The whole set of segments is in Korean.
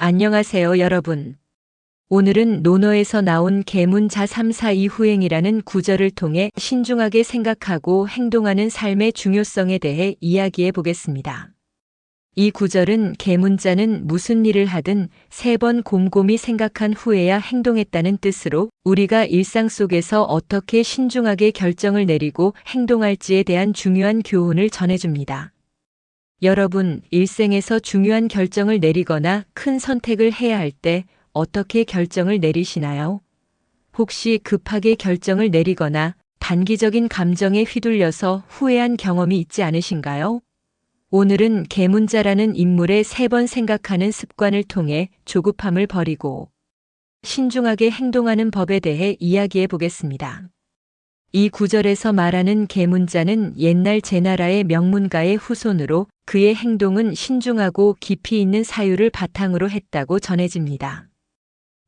안녕하세요, 여러분. 오늘은 논어에서 나온 계문자 342후행이라는 구절을 통해 신중하게 생각하고 행동하는 삶의 중요성에 대해 이야기해 보겠습니다. 이 구절은 계문자는 무슨 일을 하든 3번 곰곰이 생각한 후에야 행동했다는 뜻으로 우리가 일상 속에서 어떻게 신중하게 결정을 내리고 행동할지에 대한 중요한 교훈을 전해줍니다. 여러분, 일생에서 중요한 결정을 내리거나 큰 선택을 해야 할 때 어떻게 결정을 내리시나요? 혹시 급하게 결정을 내리거나 단기적인 감정에 휘둘려서 후회한 경험이 있지 않으신가요? 오늘은 계문자라는 인물의 3번 생각하는 습관을 통해 조급함을 버리고 신중하게 행동하는 법에 대해 이야기해 보겠습니다. 이 구절에서 말하는 계문자는 옛날 제나라의 명문가의 후손으로 그의 행동은 신중하고 깊이 있는 사유를 바탕으로 했다고 전해집니다.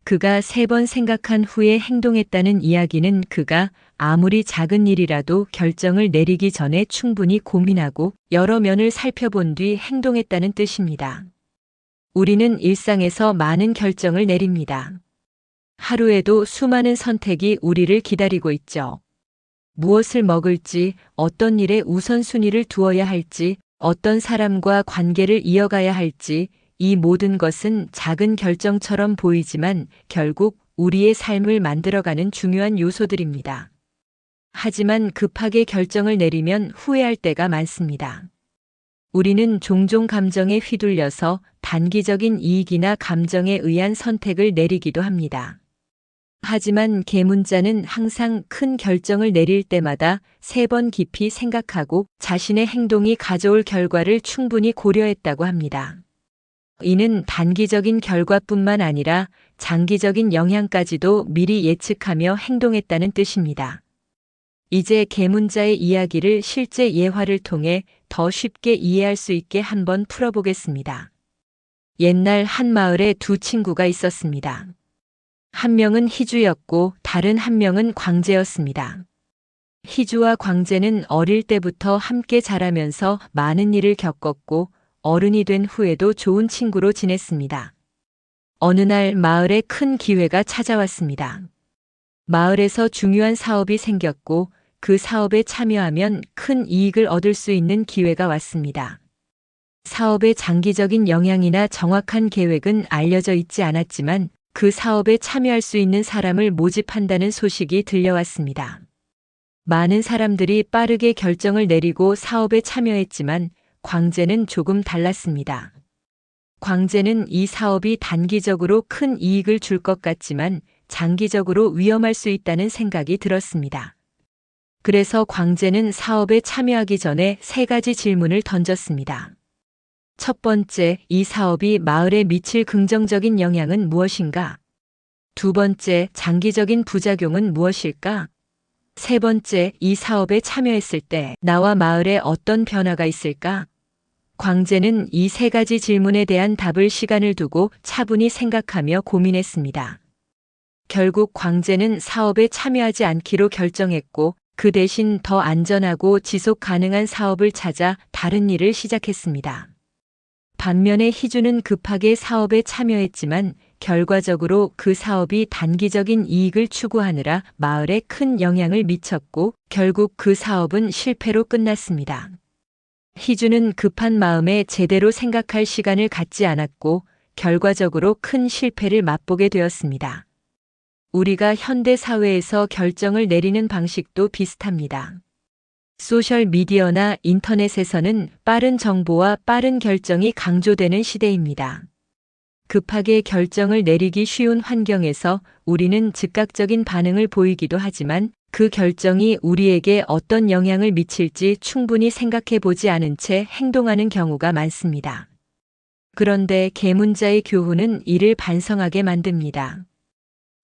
그가 3번 생각한 후에 행동했다는 이야기는 그가 아무리 작은 일이라도 결정을 내리기 전에 충분히 고민하고 여러 면을 살펴본 뒤 행동했다는 뜻입니다. 우리는 일상에서 많은 결정을 내립니다. 하루에도 수많은 선택이 우리를 기다리고 있죠. 무엇을 먹을지, 어떤 일에 우선순위를 두어야 할지, 어떤 사람과 관계를 이어가야 할지, 이 모든 것은 작은 결정처럼 보이지만 결국 우리의 삶을 만들어가는 중요한 요소들입니다. 하지만 급하게 결정을 내리면 후회할 때가 많습니다. 우리는 종종 감정에 휘둘려서 단기적인 이익이나 감정에 의한 선택을 내리기도 합니다. 하지만 계문자는 항상 큰 결정을 내릴 때마다 3번 깊이 생각하고 자신의 행동이 가져올 결과를 충분히 고려했다고 합니다. 이는 단기적인 결과뿐만 아니라 장기적인 영향까지도 미리 예측하며 행동했다는 뜻입니다. 이제 계문자의 이야기를 실제 예화를 통해 더 쉽게 이해할 수 있게 한번 풀어보겠습니다. 옛날 한 마을에 2 친구가 있었습니다. 한 명은 희주였고 다른 한 명은 광재였습니다. 희주와 광재는 어릴 때부터 함께 자라면서 많은 일을 겪었고 어른이 된 후에도 좋은 친구로 지냈습니다. 어느 날 마을에 큰 기회가 찾아왔습니다. 마을에서 중요한 사업이 생겼고 그 사업에 참여하면 큰 이익을 얻을 수 있는 기회가 왔습니다. 사업의 장기적인 영향이나 정확한 계획은 알려져 있지 않았지만 그 사업에 참여할 수 있는 사람을 모집한다는 소식이 들려왔습니다. 많은 사람들이 빠르게 결정을 내리고 사업에 참여했지만 광재는 조금 달랐습니다. 광재는 이 사업이 단기적으로 큰 이익을 줄 것 같지만 장기적으로 위험할 수 있다는 생각이 들었습니다. 그래서 광재는 사업에 참여하기 전에 3가지 질문을 던졌습니다. 첫 번째, 이 사업이 마을에 미칠 긍정적인 영향은 무엇인가? 두 번째, 장기적인 부작용은 무엇일까? 세 번째, 이 사업에 참여했을 때 나와 마을에 어떤 변화가 있을까? 광재는 이 3가지 질문에 대한 답을 시간을 두고 차분히 생각하며 고민했습니다. 결국 광재는 사업에 참여하지 않기로 결정했고 그 대신 더 안전하고 지속 가능한 사업을 찾아 다른 일을 시작했습니다. 반면에 희주는 급하게 사업에 참여했지만 결과적으로 그 사업이 단기적인 이익을 추구하느라 마을에 큰 영향을 미쳤고 결국 그 사업은 실패로 끝났습니다. 희주는 급한 마음에 제대로 생각할 시간을 갖지 않았고 결과적으로 큰 실패를 맛보게 되었습니다. 우리가 현대 사회에서 결정을 내리는 방식도 비슷합니다. 소셜미디어나 인터넷에서는 빠른 정보와 빠른 결정이 강조되는 시대입니다. 급하게 결정을 내리기 쉬운 환경에서 우리는 즉각적인 반응을 보이기도 하지만 그 결정이 우리에게 어떤 영향을 미칠지 충분히 생각해 보지 않은 채 행동하는 경우가 많습니다. 그런데 계문자의 교훈은 이를 반성하게 만듭니다.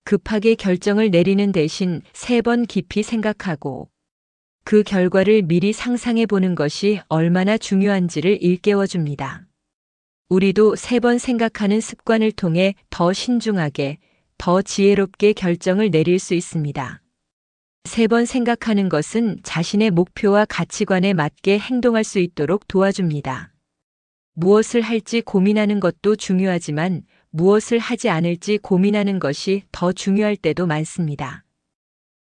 급하게 결정을 내리는 대신 3번 깊이 생각하고 그 결과를 미리 상상해 보는 것이 얼마나 중요한지를 일깨워 줍니다. 우리도 3번 생각하는 습관을 통해 더 신중하게, 더 지혜롭게 결정을 내릴 수 있습니다. 3번 생각하는 것은 자신의 목표와 가치관에 맞게 행동할 수 있도록 도와줍니다. 무엇을 할지 고민하는 것도 중요하지만 무엇을 하지 않을지 고민하는 것이 더 중요할 때도 많습니다.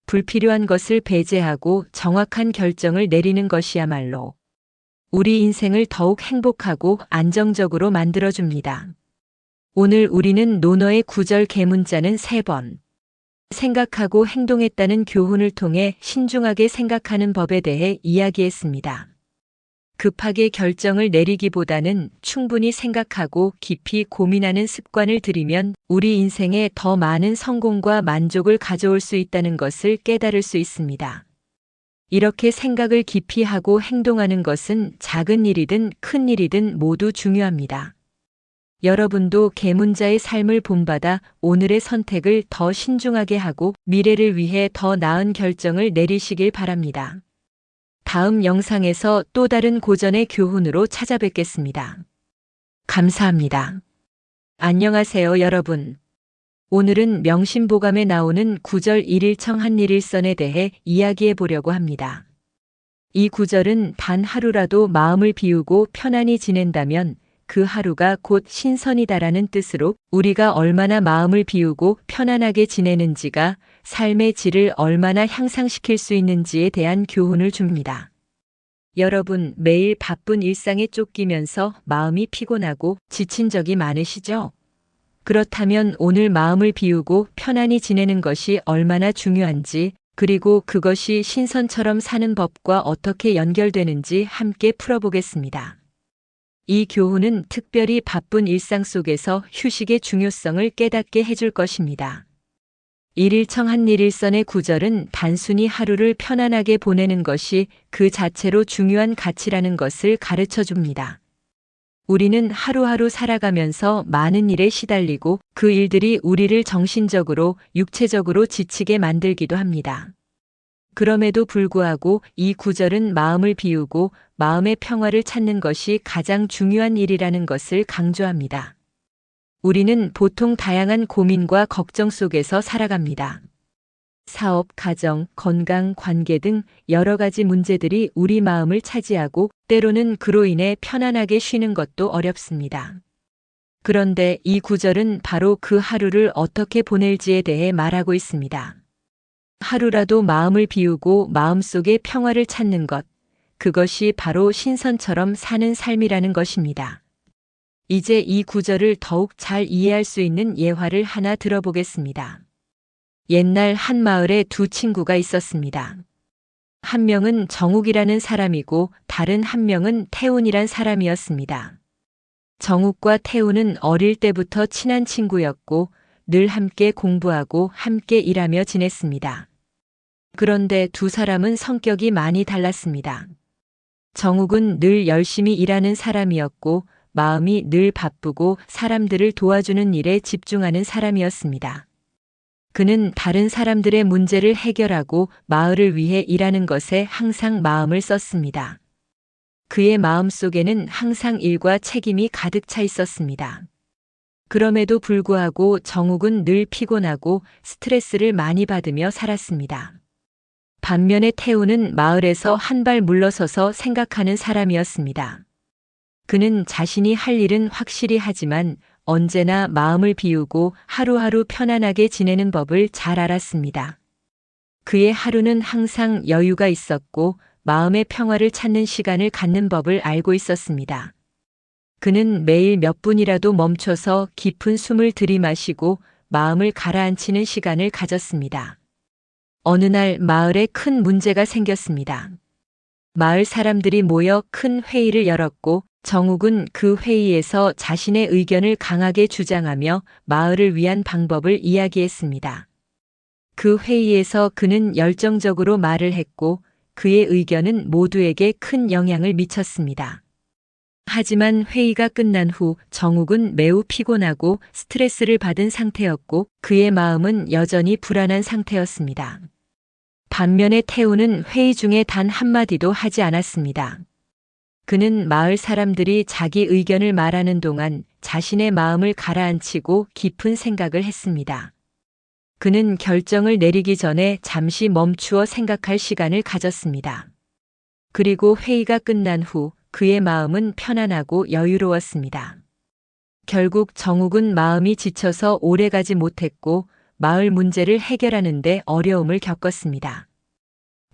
불필요한 것을 배제하고 정확한 결정을 내리는 것이야말로 우리 인생을 더욱 행복하고 안정적으로 만들어줍니다. 오늘 우리는 논어의 구절 계문자는 3번 생각하고 행동했다는 교훈을 통해 신중하게 생각하는 법에 대해 이야기했습니다. 급하게 결정을 내리기보다는 충분히 생각하고 깊이 고민하는 습관을 들이면 우리 인생에 더 많은 성공과 만족을 가져올 수 있다는 것을 깨달을 수 있습니다. 이렇게 생각을 깊이 하고 행동하는 것은 작은 일이든 큰 일이든 모두 중요합니다. 여러분도 계문자의 삶을 본받아 오늘의 선택을 더 신중하게 하고 미래를 위해 더 나은 결정을 내리시길 바랍니다. 다음 영상에서 또 다른 고전의 교훈으로 찾아뵙겠습니다. 감사합니다. 안녕하세요, 여러분. 오늘은 명심보감에 나오는 구절 일일청 한일일선에 대해 이야기해 보려고 합니다. 이 구절은 단 하루라도 마음을 비우고 편안히 지낸다면 그 하루가 곧 신선이다라는 뜻으로 우리가 얼마나 마음을 비우고 편안하게 지내는지가 삶의 질을 얼마나 향상시킬 수 있는지에 대한 교훈을 줍니다. 여러분, 매일 바쁜 일상에 쫓기면서 마음이 피곤하고 지친 적이 많으시죠? 그렇다면 오늘 마음을 비우고 편안히 지내는 것이 얼마나 중요한지, 그리고 그것이 신선처럼 사는 법과 어떻게 연결되는지 함께 풀어보겠습니다. 이 교훈은 특별히 바쁜 일상 속에서 휴식의 중요성을 깨닫게 해줄 것입니다. 일일청 한일일선의 구절은 단순히 하루를 편안하게 보내는 것이 그 자체로 중요한 가치라는 것을 가르쳐 줍니다. 우리는 하루하루 살아가면서 많은 일에 시달리고 그 일들이 우리를 정신적으로, 육체적으로 지치게 만들기도 합니다. 그럼에도 불구하고 이 구절은 마음을 비우고 마음의 평화를 찾는 것이 가장 중요한 일이라는 것을 강조합니다. 우리는 보통 다양한 고민과 걱정 속에서 살아갑니다. 사업, 가정, 건강, 관계 등 여러 가지 문제들이 우리 마음을 차지하고 때로는 그로 인해 편안하게 쉬는 것도 어렵습니다. 그런데 이 구절은 바로 그 하루를 어떻게 보낼지에 대해 말하고 있습니다. 하루라도 마음을 비우고 마음속의 평화를 찾는 것, 그것이 바로 신선처럼 사는 삶이라는 것입니다. 이제 이 구절을 더욱 잘 이해할 수 있는 예화를 하나 들어보겠습니다. 옛날 한 마을에 두 친구가 있었습니다. 한 명은 정욱이라는 사람이고 다른 한 명은 태훈이란 사람이었습니다. 정욱과 태훈은 어릴 때부터 친한 친구였고 늘 함께 공부하고 함께 일하며 지냈습니다. 그런데 두 사람은 성격이 많이 달랐습니다. 정욱은 늘 열심히 일하는 사람이었고 마음이 늘 바쁘고 사람들을 도와주는 일에 집중하는 사람이었습니다. 그는 다른 사람들의 문제를 해결하고 마을을 위해 일하는 것에 항상 마음을 썼습니다. 그의 마음 속에는 항상 일과 책임이 가득 차 있었습니다. 그럼에도 불구하고 정욱은 늘 피곤하고 스트레스를 많이 받으며 살았습니다. 반면에 태훈은 마을에서 한 발 물러서서 생각하는 사람이었습니다. 그는 자신이 할 일은 확실히 하지만 언제나 마음을 비우고 하루하루 편안하게 지내는 법을 잘 알았습니다. 그의 하루는 항상 여유가 있었고 마음의 평화를 찾는 시간을 갖는 법을 알고 있었습니다. 그는 매일 몇 분이라도 멈춰서 깊은 숨을 들이마시고 마음을 가라앉히는 시간을 가졌습니다. 어느 날 마을에 큰 문제가 생겼습니다. 마을 사람들이 모여 큰 회의를 열었고 정욱은 그 회의에서 자신의 의견을 강하게 주장하며 마을을 위한 방법을 이야기했습니다. 그 회의에서 그는 열정적으로 말을 했고 그의 의견은 모두에게 큰 영향을 미쳤습니다. 하지만 회의가 끝난 후 정욱은 매우 피곤하고 스트레스를 받은 상태였고 그의 마음은 여전히 불안한 상태였습니다. 반면에 태훈은 회의 중에 단 한마디도 하지 않았습니다. 그는 마을 사람들이 자기 의견을 말하는 동안 자신의 마음을 가라앉히고 깊은 생각을 했습니다. 그는 결정을 내리기 전에 잠시 멈추어 생각할 시간을 가졌습니다. 그리고 회의가 끝난 후 그의 마음은 편안하고 여유로웠습니다. 결국 정욱은 마음이 지쳐서 오래가지 못했고 마을 문제를 해결하는데 어려움을 겪었습니다.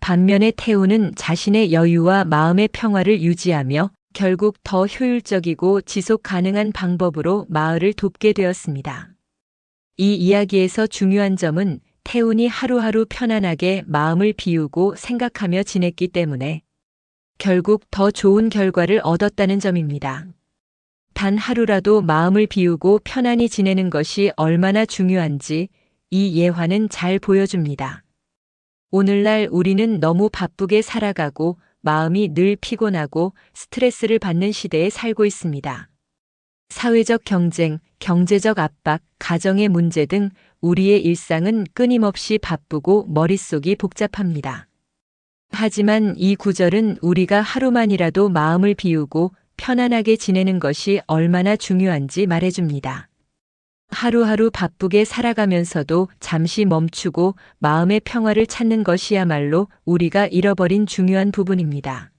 반면에 태우는 자신의 여유와 마음의 평화를 유지하며 결국 더 효율적이고 지속 가능한 방법으로 마을을 돕게 되었습니다. 이 이야기에서 중요한 점은 태운이 하루하루 편안하게 마음을 비우고 생각하며 지냈기 때문에 결국 더 좋은 결과를 얻었다는 점입니다. 단 하루라도 마음을 비우고 편안히 지내는 것이 얼마나 중요한지 이 예화는 잘 보여줍니다. 오늘날 우리는 너무 바쁘게 살아가고 마음이 늘 피곤하고 스트레스를 받는 시대에 살고 있습니다. 사회적 경쟁, 경제적 압박, 가정의 문제 등 우리의 일상은 끊임없이 바쁘고 머릿속이 복잡합니다. 하지만 이 구절은 우리가 하루만이라도 마음을 비우고 편안하게 지내는 것이 얼마나 중요한지 말해줍니다. 하루하루 바쁘게 살아가면서도 잠시 멈추고 마음의 평화를 찾는 것이야말로 우리가 잃어버린 중요한 부분입니다.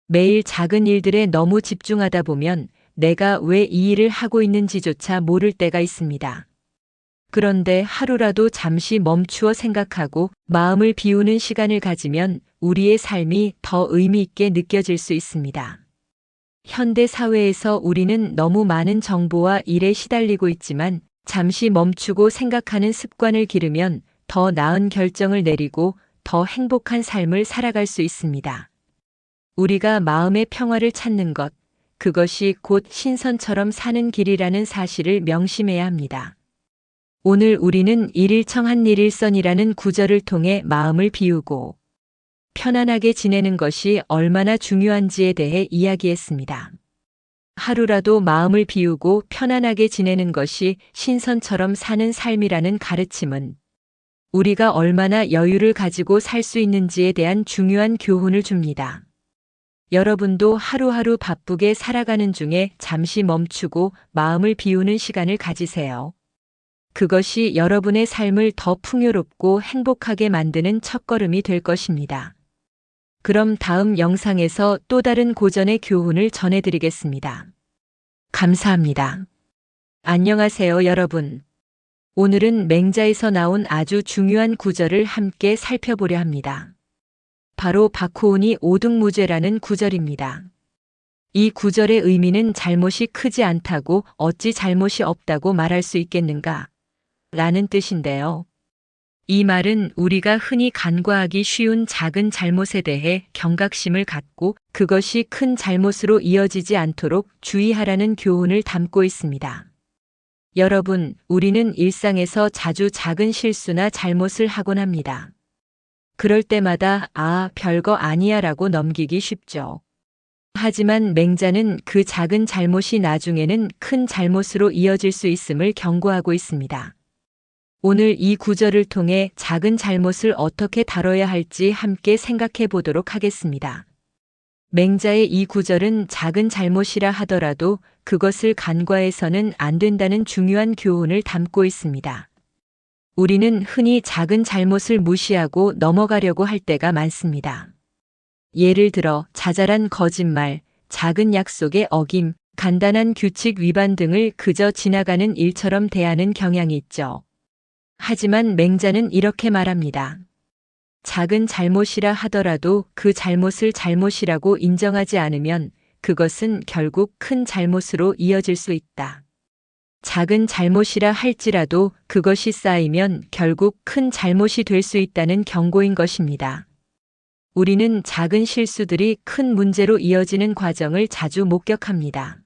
매일 작은 일들에 너무 집중하다 보면 내가 왜 이 일을 하고 있는지조차 모를 때가 있습니다. 그런데 하루라도 잠시 멈추어 생각하고 마음을 비우는 시간을 가지면 우리의 삶이 더 의미 있게 느껴질 수 있습니다. 현대 사회에서 우리는 너무 많은 정보와 일에 시달리고 있지만 잠시 멈추고 생각하는 습관을 기르면 더 나은 결정을 내리고 더 행복한 삶을 살아갈 수 있습니다. 우리가 마음의 평화를 찾는 것, 그것이 곧 신선처럼 사는 길이라는 사실을 명심해야 합니다. 오늘 우리는 일일청한 일일선이라는 구절을 통해 마음을 비우고 편안하게 지내는 것이 얼마나 중요한지에 대해 이야기했습니다. 하루라도 마음을 비우고 편안하게 지내는 것이 신선처럼 사는 삶이라는 가르침은 우리가 얼마나 여유를 가지고 살 수 있는지에 대한 중요한 교훈을 줍니다. 여러분도 하루하루 바쁘게 살아가는 중에 잠시 멈추고 마음을 비우는 시간을 가지세요. 그것이 여러분의 삶을 더 풍요롭고 행복하게 만드는 첫걸음이 될 것입니다. 그럼 다음 영상에서 또 다른 고전의 교훈을 전해드리겠습니다. 감사합니다. 안녕하세요, 여러분. 오늘은 맹자에서 나온 아주 중요한 구절을 함께 살펴보려 합니다. 바로 박호운이 오등무죄라는 구절입니다. 이 구절의 의미는 잘못이 크지 않다고 어찌 잘못이 없다고 말할 수 있겠는가? 라는 뜻인데요. 이 말은 우리가 흔히 간과하기 쉬운 작은 잘못에 대해 경각심을 갖고 그것이 큰 잘못으로 이어지지 않도록 주의하라는 교훈을 담고 있습니다. 여러분, 우리는 일상에서 자주 작은 실수나 잘못을 하곤 합니다. 그럴 때마다 별거 아니야 라고 넘기기 쉽죠. 하지만 맹자는 그 작은 잘못이 나중에는 큰 잘못으로 이어질 수 있음을 경고하고 있습니다. 오늘 이 구절을 통해 작은 잘못을 어떻게 다뤄야 할지 함께 생각해 보도록 하겠습니다. 맹자의 이 구절은 작은 잘못이라 하더라도 그것을 간과해서는 안 된다는 중요한 교훈을 담고 있습니다. 우리는 흔히 작은 잘못을 무시하고 넘어가려고 할 때가 많습니다. 예를 들어 자잘한 거짓말, 작은 약속의 어김, 간단한 규칙 위반 등을 그저 지나가는 일처럼 대하는 경향이 있죠. 하지만 맹자는 이렇게 말합니다. 작은 잘못이라 하더라도 그 잘못을 잘못이라고 인정하지 않으면 그것은 결국 큰 잘못으로 이어질 수 있다. 작은 잘못이라 할지라도 그것이 쌓이면 결국 큰 잘못이 될 수 있다는 경고인 것입니다. 우리는 작은 실수들이 큰 문제로 이어지는 과정을 자주 목격합니다.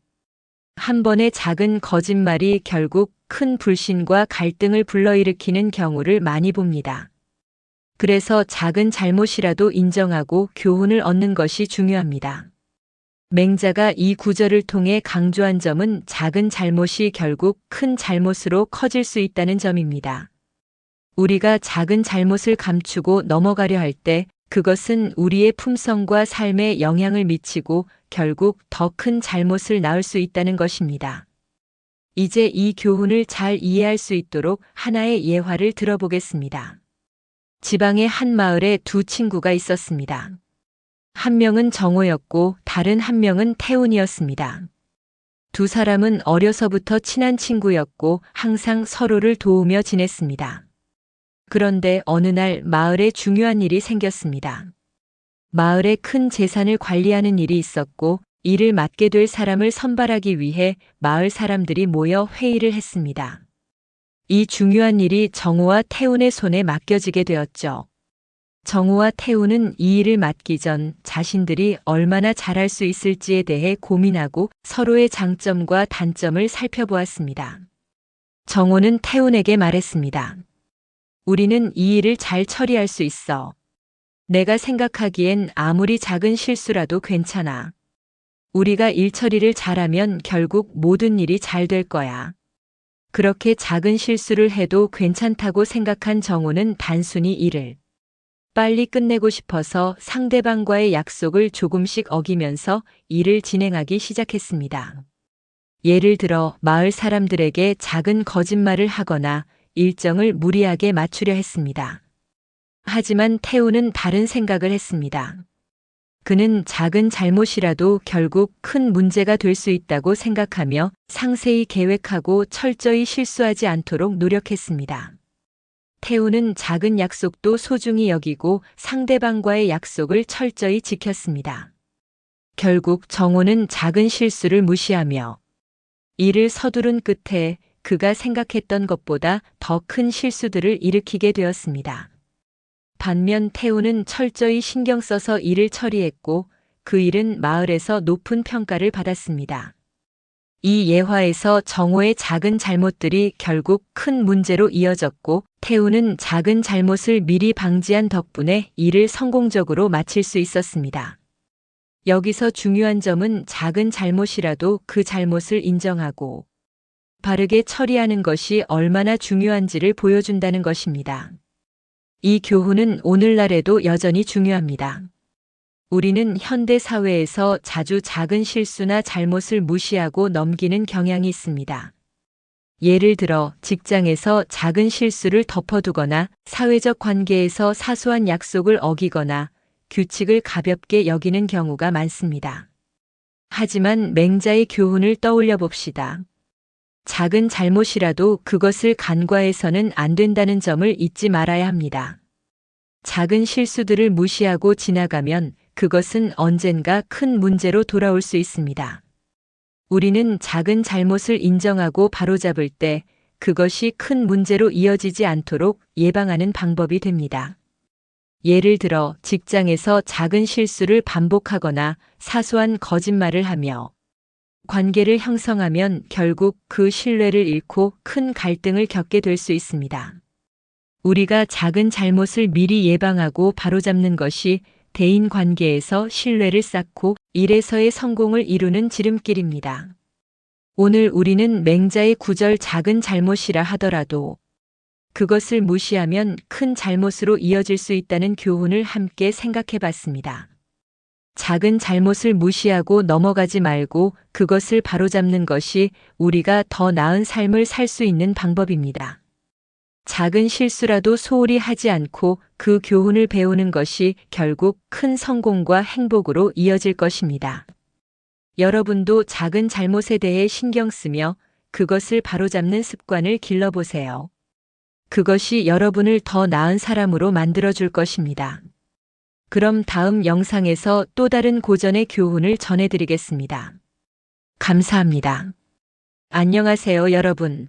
한 번의 작은 거짓말이 결국 큰 불신과 갈등을 불러일으키는 경우를 많이 봅니다. 그래서 작은 잘못이라도 인정하고 교훈을 얻는 것이 중요합니다. 맹자가 이 구절을 통해 강조한 점은 작은 잘못이 결국 큰 잘못으로 커질 수 있다는 점입니다. 우리가 작은 잘못을 감추고 넘어가려 할 때 그것은 우리의 품성과 삶에 영향을 미치고 결국 더 큰 잘못을 낳을 수 있다는 것입니다. 이제 이 교훈을 잘 이해할 수 있도록 하나의 예화를 들어보겠습니다. 지방의 한 마을에 두 친구가 있었습니다. 한 명은 정호였고 다른 한 명은 태운이었습니다. 두 사람은 어려서부터 친한 친구였고 항상 서로를 도우며 지냈습니다. 그런데 어느 날 마을에 중요한 일이 생겼습니다. 마을에 큰 재산을 관리하는 일이 있었고 이를 맡게 될 사람을 선발하기 위해 마을 사람들이 모여 회의를 했습니다. 이 중요한 일이 정우와 태훈의 손에 맡겨지게 되었죠. 정우와 태훈은 이 일을 맡기 전 자신들이 얼마나 잘할 수 있을지에 대해 고민하고 서로의 장점과 단점을 살펴보았습니다. 정우는 태훈에게 말했습니다. 우리는 이 일을 잘 처리할 수 있어. 내가 생각하기엔 아무리 작은 실수라도 괜찮아. 우리가 일 처리를 잘하면 결국 모든 일이 잘 될 거야. 그렇게 작은 실수를 해도 괜찮다고 생각한 정우는 단순히 일을 빨리 끝내고 싶어서 상대방과의 약속을 조금씩 어기면서 일을 진행하기 시작했습니다. 예를 들어 마을 사람들에게 작은 거짓말을 하거나 일정을 무리하게 맞추려 했습니다. 하지만 태우는 다른 생각을 했습니다. 그는 작은 잘못이라도 결국 큰 문제가 될 수 있다고 생각하며 상세히 계획하고 철저히 실수하지 않도록 노력했습니다. 태우는 작은 약속도 소중히 여기고 상대방과의 약속을 철저히 지켰습니다. 결국 정호는 작은 실수를 무시하며 일을 서두른 끝에 그가 생각했던 것보다 더 큰 실수들을 일으키게 되었습니다. 반면 태우는 철저히 신경 써서 일을 처리했고 그 일은 마을에서 높은 평가를 받았습니다. 이 예화에서 정호의 작은 잘못들이 결국 큰 문제로 이어졌고 태우는 작은 잘못을 미리 방지한 덕분에 일을 성공적으로 마칠 수 있었습니다. 여기서 중요한 점은 작은 잘못이라도 그 잘못을 인정하고 바르게 처리하는 것이 얼마나 중요한지를 보여준다는 것입니다. 이 교훈은 오늘날에도 여전히 중요합니다. 우리는 현대 사회에서 자주 작은 실수나 잘못을 무시하고 넘기는 경향이 있습니다. 예를 들어 직장에서 작은 실수를 덮어두거나 사회적 관계에서 사소한 약속을 어기거나 규칙을 가볍게 여기는 경우가 많습니다. 하지만 맹자의 교훈을 떠올려 봅시다. 작은 잘못이라도 그것을 간과해서는 안 된다는 점을 잊지 말아야 합니다. 작은 실수들을 무시하고 지나가면 그것은 언젠가 큰 문제로 돌아올 수 있습니다. 우리는 작은 잘못을 인정하고 바로잡을 때 그것이 큰 문제로 이어지지 않도록 예방하는 방법이 됩니다. 예를 들어 직장에서 작은 실수를 반복하거나 사소한 거짓말을 하며 관계를 형성하면 결국 그 신뢰를 잃고 큰 갈등을 겪게 될 수 있습니다. 우리가 작은 잘못을 미리 예방하고 바로잡는 것이 대인 관계에서 신뢰를 쌓고 일에서의 성공을 이루는 지름길입니다. 오늘 우리는 맹자의 구절 작은 잘못이라 하더라도 그것을 무시하면 큰 잘못으로 이어질 수 있다는 교훈을 함께 생각해 봤습니다. 작은 잘못을 무시하고 넘어가지 말고 그것을 바로잡는 것이 우리가 더 나은 삶을 살 수 있는 방법입니다. 작은 실수라도 소홀히 하지 않고 그 교훈을 배우는 것이 결국 큰 성공과 행복으로 이어질 것입니다. 여러분도 작은 잘못에 대해 신경 쓰며 그것을 바로잡는 습관을 길러보세요. 그것이 여러분을 더 나은 사람으로 만들어줄 것입니다. 그럼 다음 영상에서 또 다른 고전의 교훈을 전해드리겠습니다. 감사합니다. 안녕하세요, 여러분.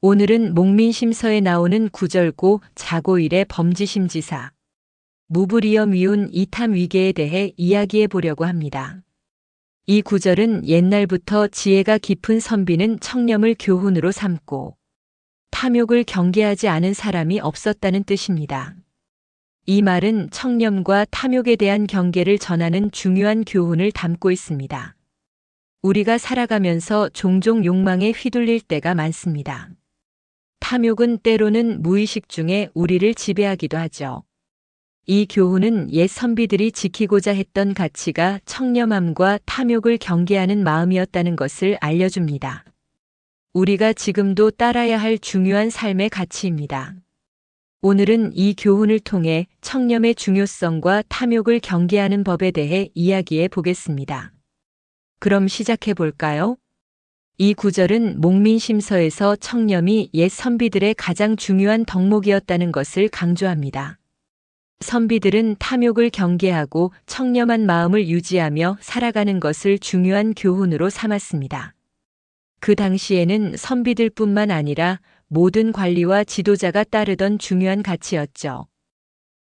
오늘은 목민심서에 나오는 구절고 자고일의 범지심지사 무불이여 미운 이탐위계에 대해 이야기해 보려고 합니다. 이 구절은 옛날부터 지혜가 깊은 선비는 청렴을 교훈으로 삼고 탐욕을 경계하지 않은 사람이 없었다는 뜻입니다. 이 말은 청렴과 탐욕에 대한 경계를 전하는 중요한 교훈을 담고 있습니다. 우리가 살아가면서 종종 욕망에 휘둘릴 때가 많습니다. 탐욕은 때로는 무의식 중에 우리를 지배하기도 하죠. 이 교훈은 옛 선비들이 지키고자 했던 가치가 청렴함과 탐욕을 경계하는 마음이었다는 것을 알려줍니다. 우리가 지금도 따라야 할 중요한 삶의 가치입니다. 오늘은 이 교훈을 통해 청렴의 중요성과 탐욕을 경계하는 법에 대해 이야기해 보겠습니다. 그럼 시작해 볼까요? 이 구절은 목민심서에서 청렴이 옛 선비들의 가장 중요한 덕목이었다는 것을 강조합니다. 선비들은 탐욕을 경계하고 청렴한 마음을 유지하며 살아가는 것을 중요한 교훈으로 삼았습니다. 그 당시에는 선비들뿐만 아니라 모든 관리와 지도자가 따르던 중요한 가치였죠.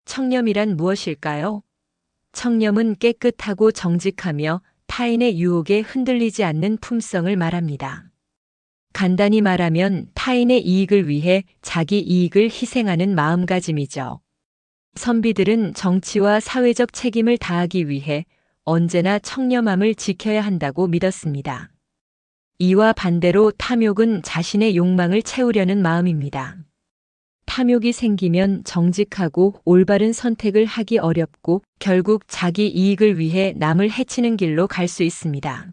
청렴이란 무엇일까요? 청렴은 깨끗하고 정직하며 타인의 유혹에 흔들리지 않는 품성을 말합니다. 간단히 말하면 타인의 이익을 위해 자기 이익을 희생하는 마음가짐이죠. 선비들은 정치와 사회적 책임을 다하기 위해 언제나 청렴함을 지켜야 한다고 믿었습니다. 이와 반대로 탐욕은 자신의 욕망을 채우려는 마음입니다. 탐욕이 생기면 정직하고 올바른 선택을 하기 어렵고 결국 자기 이익을 위해 남을 해치는 길로 갈 수 있습니다.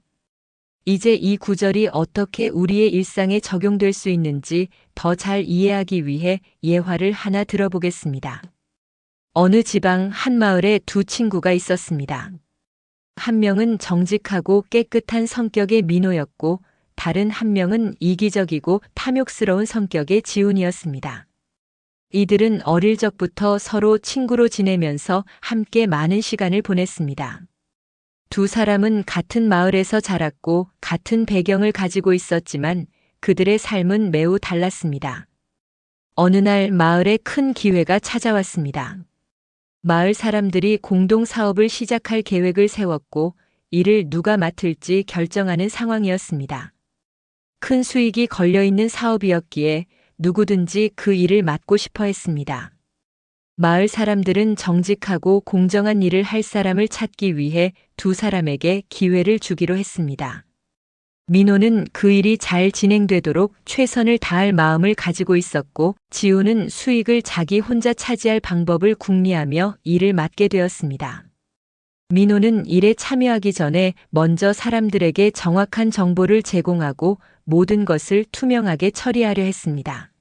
이제 이 구절이 어떻게 우리의 일상에 적용될 수 있는지 더 잘 이해하기 위해 예화를 하나 들어보겠습니다. 어느 지방 한 마을에 두 친구가 있었습니다. 한 명은 정직하고 깨끗한 성격의 민호였고 다른 한 명은 이기적이고 탐욕스러운 성격의 지훈이었습니다. 이들은 어릴 적부터 서로 친구로 지내면서 함께 많은 시간을 보냈습니다. 두 사람은 같은 마을에서 자랐고 같은 배경을 가지고 있었지만 그들의 삶은 매우 달랐습니다. 어느 날 마을에 큰 기회가 찾아왔습니다. 마을 사람들이 공동 사업을 시작할 계획을 세웠고 이를 누가 맡을지 결정하는 상황이었습니다. 큰 수익이 걸려있는 사업이었기에 누구든지 그 일을 맡고 싶어 했습니다. 마을 사람들은 정직하고 공정한 일을 할 사람을 찾기 위해 두 사람에게 기회를 주기로 했습니다. 민호는 그 일이 잘 진행되도록 최선을 다할 마음을 가지고 있었고 지훈은 수익을 자기 혼자 차지할 방법을 궁리하며 일을 맡게 되었습니다. 민호는 일에 참여하기 전에 먼저 사람들에게 정확한 정보를 제공하고 모든 것을 투명하게 처리하려 했습니다.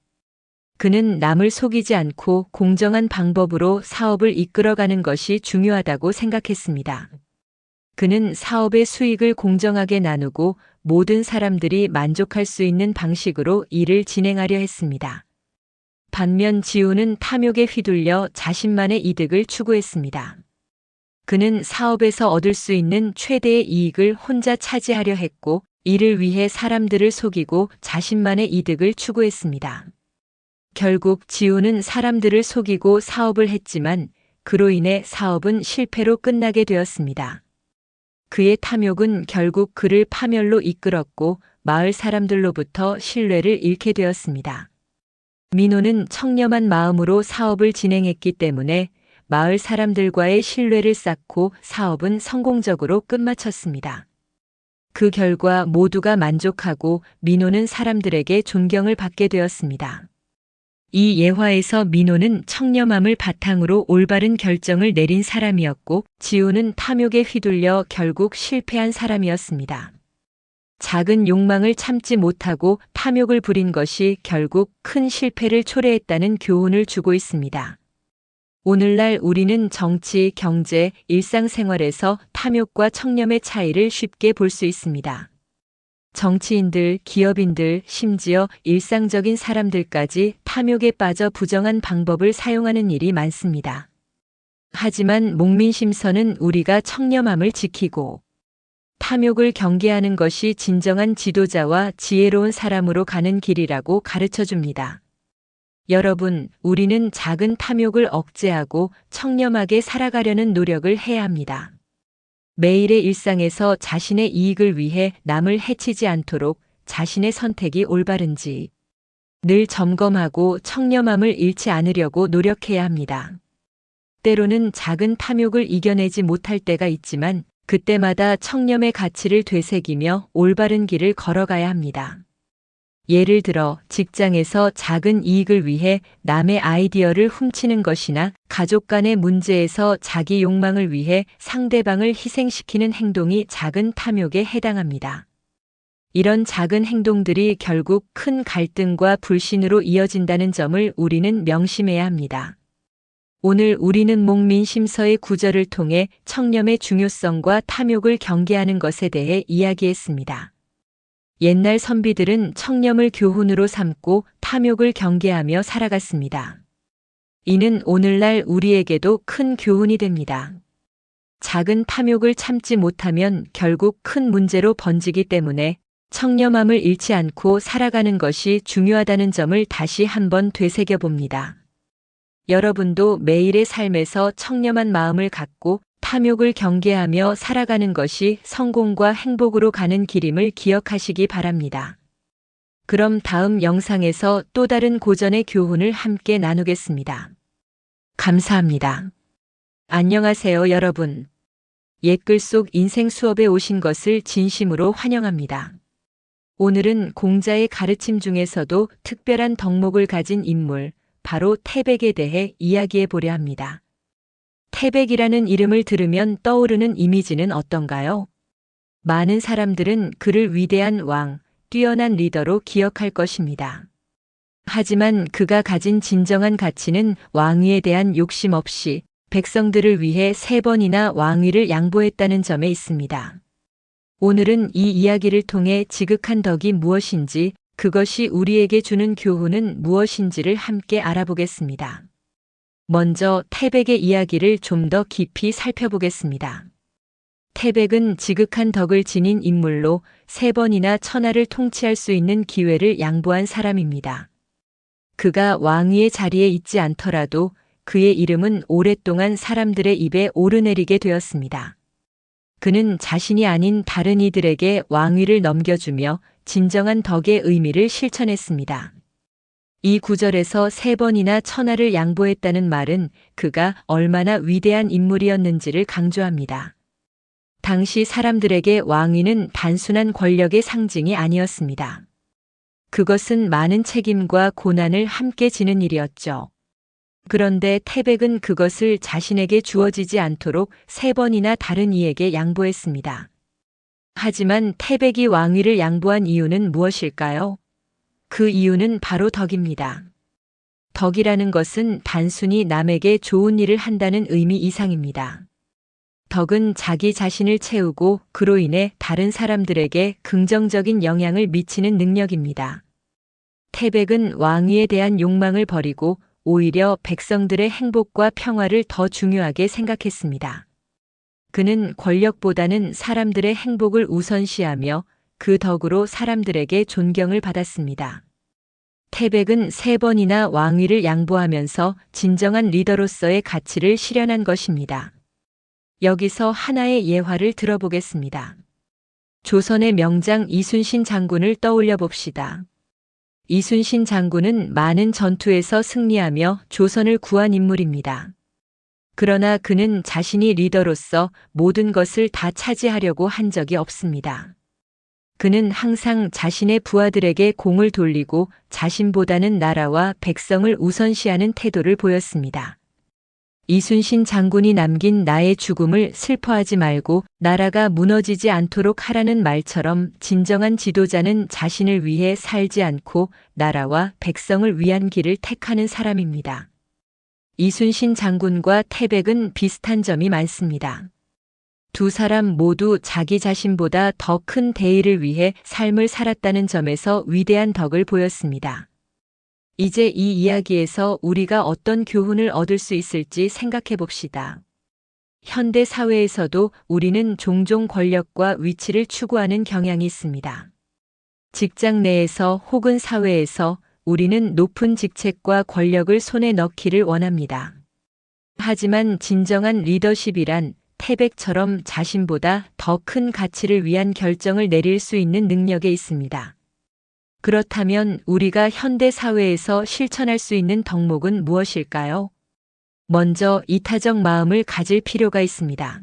그는 남을 속이지 않고 공정한 방법으로 사업을 이끌어가는 것이 중요하다고 생각했습니다. 그는 사업의 수익을 공정하게 나누고 모든 사람들이 만족할 수 있는 방식으로 일을 진행하려 했습니다. 반면 지훈은 탐욕에 휘둘려 자신만의 이득을 추구했습니다. 그는 사업에서 얻을 수 있는 최대의 이익을 혼자 차지하려 했고 이를 위해 사람들을 속이고 자신만의 이득을 추구했습니다. 결국 지훈은 사람들을 속이고 사업을 했지만 그로 인해 사업은 실패로 끝나게 되었습니다. 그의 탐욕은 결국 그를 파멸로 이끌었고 마을 사람들로부터 신뢰를 잃게 되었습니다. 민호는 청렴한 마음으로 사업을 진행했기 때문에 마을 사람들과의 신뢰를 쌓고 사업은 성공적으로 끝마쳤습니다. 그 결과 모두가 만족하고 민호는 사람들에게 존경을 받게 되었습니다. 이 예화에서 민호는 청렴함을 바탕으로 올바른 결정을 내린 사람이었고 지훈은 탐욕에 휘둘려 결국 실패한 사람이었습니다. 작은 욕망을 참지 못하고 탐욕을 부린 것이 결국 큰 실패를 초래했다는 교훈을 주고 있습니다. 오늘날 우리는 정치, 경제, 일상생활에서 탐욕과 청렴의 차이를 쉽게 볼 수 있습니다. 정치인들, 기업인들, 심지어 일상적인 사람들까지 탐욕에 빠져 부정한 방법을 사용하는 일이 많습니다. 하지만 목민심서는 우리가 청렴함을 지키고 탐욕을 경계하는 것이 진정한 지도자와 지혜로운 사람으로 가는 길이라고 가르쳐 줍니다. 여러분, 우리는 작은 탐욕을 억제하고 청렴하게 살아가려는 노력을 해야 합니다. 매일의 일상에서 자신의 이익을 위해 남을 해치지 않도록 자신의 선택이 올바른지 늘 점검하고 청렴함을 잃지 않으려고 노력해야 합니다. 때로는 작은 탐욕을 이겨내지 못할 때가 있지만 그때마다 청렴의 가치를 되새기며 올바른 길을 걸어가야 합니다. 예를 들어 직장에서 작은 이익을 위해 남의 아이디어를 훔치는 것이나 가족 간의 문제에서 자기 욕망을 위해 상대방을 희생시키는 행동이 작은 탐욕에 해당합니다. 이런 작은 행동들이 결국 큰 갈등과 불신으로 이어진다는 점을 우리는 명심해야 합니다. 오늘 우리는 목민심서의 구절을 통해 청렴의 중요성과 탐욕을 경계하는 것에 대해 이야기했습니다. 옛날 선비들은 청렴을 교훈으로 삼고 탐욕을 경계하며 살아갔습니다. 이는 오늘날 우리에게도 큰 교훈이 됩니다. 작은 탐욕을 참지 못하면 결국 큰 문제로 번지기 때문에 청렴함을 잃지 않고 살아가는 것이 중요하다는 점을 다시 한번 되새겨 봅니다. 여러분도 매일의 삶에서 청렴한 마음을 갖고 탐욕을 경계하며 살아가는 것이 성공과 행복으로 가는 길임을 기억하시기 바랍니다. 그럼 다음 영상에서 또 다른 고전의 교훈을 함께 나누겠습니다. 감사합니다. 안녕하세요, 여러분. 옛글 속 인생 수업에 오신 것을 진심으로 환영합니다. 오늘은 공자의 가르침 중에서도 특별한 덕목을 가진 인물, 바로 태백에 대해 이야기해 보려 합니다. 태백이라는 이름을 들으면 떠오르는 이미지는 어떤가요? 많은 사람들은 그를 위대한 왕, 뛰어난 리더로 기억할 것입니다. 하지만 그가 가진 진정한 가치는 왕위에 대한 욕심 없이 백성들을 위해 3번이나 왕위를 양보했다는 점에 있습니다. 오늘은 이 이야기를 통해 지극한 덕이 무엇인지, 그것이 우리에게 주는 교훈은 무엇인지를 함께 알아보겠습니다. 먼저 태백의 이야기를 좀 더 깊이 살펴보겠습니다. 태백은 지극한 덕을 지닌 인물로 3번이나 천하를 통치할 수 있는 기회를 양보한 사람입니다. 그가 왕위의 자리에 있지 않더라도 그의 이름은 오랫동안 사람들의 입에 오르내리게 되었습니다. 그는 자신이 아닌 다른 이들에게 왕위를 넘겨주며 진정한 덕의 의미를 실천했습니다. 이 구절에서 3번이나 천하를 양보했다는 말은 그가 얼마나 위대한 인물이었는지를 강조합니다. 당시 사람들에게 왕위는 단순한 권력의 상징이 아니었습니다. 그것은 많은 책임과 고난을 함께 지는 일이었죠. 그런데 태백은 그것을 자신에게 주어지지 않도록 3번이나 다른 이에게 양보했습니다. 하지만 태백이 왕위를 양보한 이유는 무엇일까요? 그 이유는 바로 덕입니다. 덕이라는 것은 단순히 남에게 좋은 일을 한다는 의미 이상입니다. 덕은 자기 자신을 채우고 그로 인해 다른 사람들에게 긍정적인 영향을 미치는 능력입니다. 태백은 왕위에 대한 욕망을 버리고 오히려 백성들의 행복과 평화를 더 중요하게 생각했습니다. 그는 권력보다는 사람들의 행복을 우선시하며 그 덕으로 사람들에게 존경을 받았습니다. 태백은 3번이나 왕위를 양보하면서 진정한 리더로서의 가치를 실현한 것입니다. 여기서 하나의 예화를 들어보겠습니다. 조선의 명장 이순신 장군을 떠올려 봅시다. 이순신 장군은 많은 전투에서 승리하며 조선을 구한 인물입니다. 그러나 그는 자신이 리더로서 모든 것을 다 차지하려고 한 적이 없습니다. 그는 항상 자신의 부하들에게 공을 돌리고 자신보다는 나라와 백성을 우선시하는 태도를 보였습니다. 이순신 장군이 남긴 나의 죽음을 슬퍼하지 말고 나라가 무너지지 않도록 하라는 말처럼 진정한 지도자는 자신을 위해 살지 않고 나라와 백성을 위한 길을 택하는 사람입니다. 이순신 장군과 태백은 비슷한 점이 많습니다. 두 사람 모두 자기 자신보다 더 큰 대의를 위해 삶을 살았다는 점에서 위대한 덕을 보였습니다. 이제 이 이야기에서 우리가 어떤 교훈을 얻을 수 있을지 생각해 봅시다. 현대 사회에서도 우리는 종종 권력과 위치를 추구하는 경향이 있습니다. 직장 내에서 혹은 사회에서 우리는 높은 직책과 권력을 손에 넣기를 원합니다. 하지만 진정한 리더십이란 태백처럼 자신보다 더 큰 가치를 위한 결정을 내릴 수 있는 능력에 있습니다. 그렇다면 우리가 현대 사회에서 실천할 수 있는 덕목은 무엇일까요? 먼저 이타적 마음을 가질 필요가 있습니다.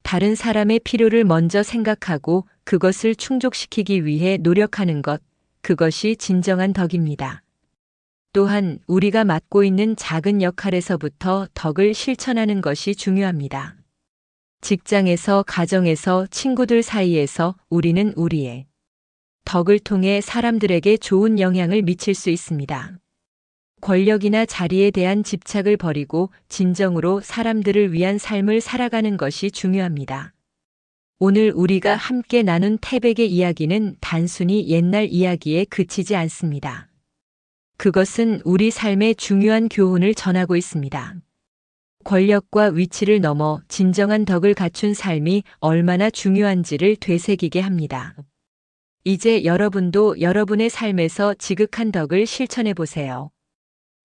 다른 사람의 필요를 먼저 생각하고 그것을 충족시키기 위해 노력하는 것, 그것이 진정한 덕입니다. 또한 우리가 맡고 있는 작은 역할에서부터 덕을 실천하는 것이 중요합니다. 직장에서, 가정에서, 친구들 사이에서 우리는 우리의 덕을 통해 사람들에게 좋은 영향을 미칠 수 있습니다. 권력이나 자리에 대한 집착을 버리고 진정으로 사람들을 위한 삶을 살아가는 것이 중요합니다. 오늘 우리가 함께 나눈 태백의 이야기는 단순히 옛날 이야기에 그치지 않습니다. 그것은 우리 삶의 중요한 교훈을 전하고 있습니다. 권력과 위치를 넘어 진정한 덕을 갖춘 삶이 얼마나 중요한지를 되새기게 합니다. 이제 여러분도 여러분의 삶에서 지극한 덕을 실천해 보세요.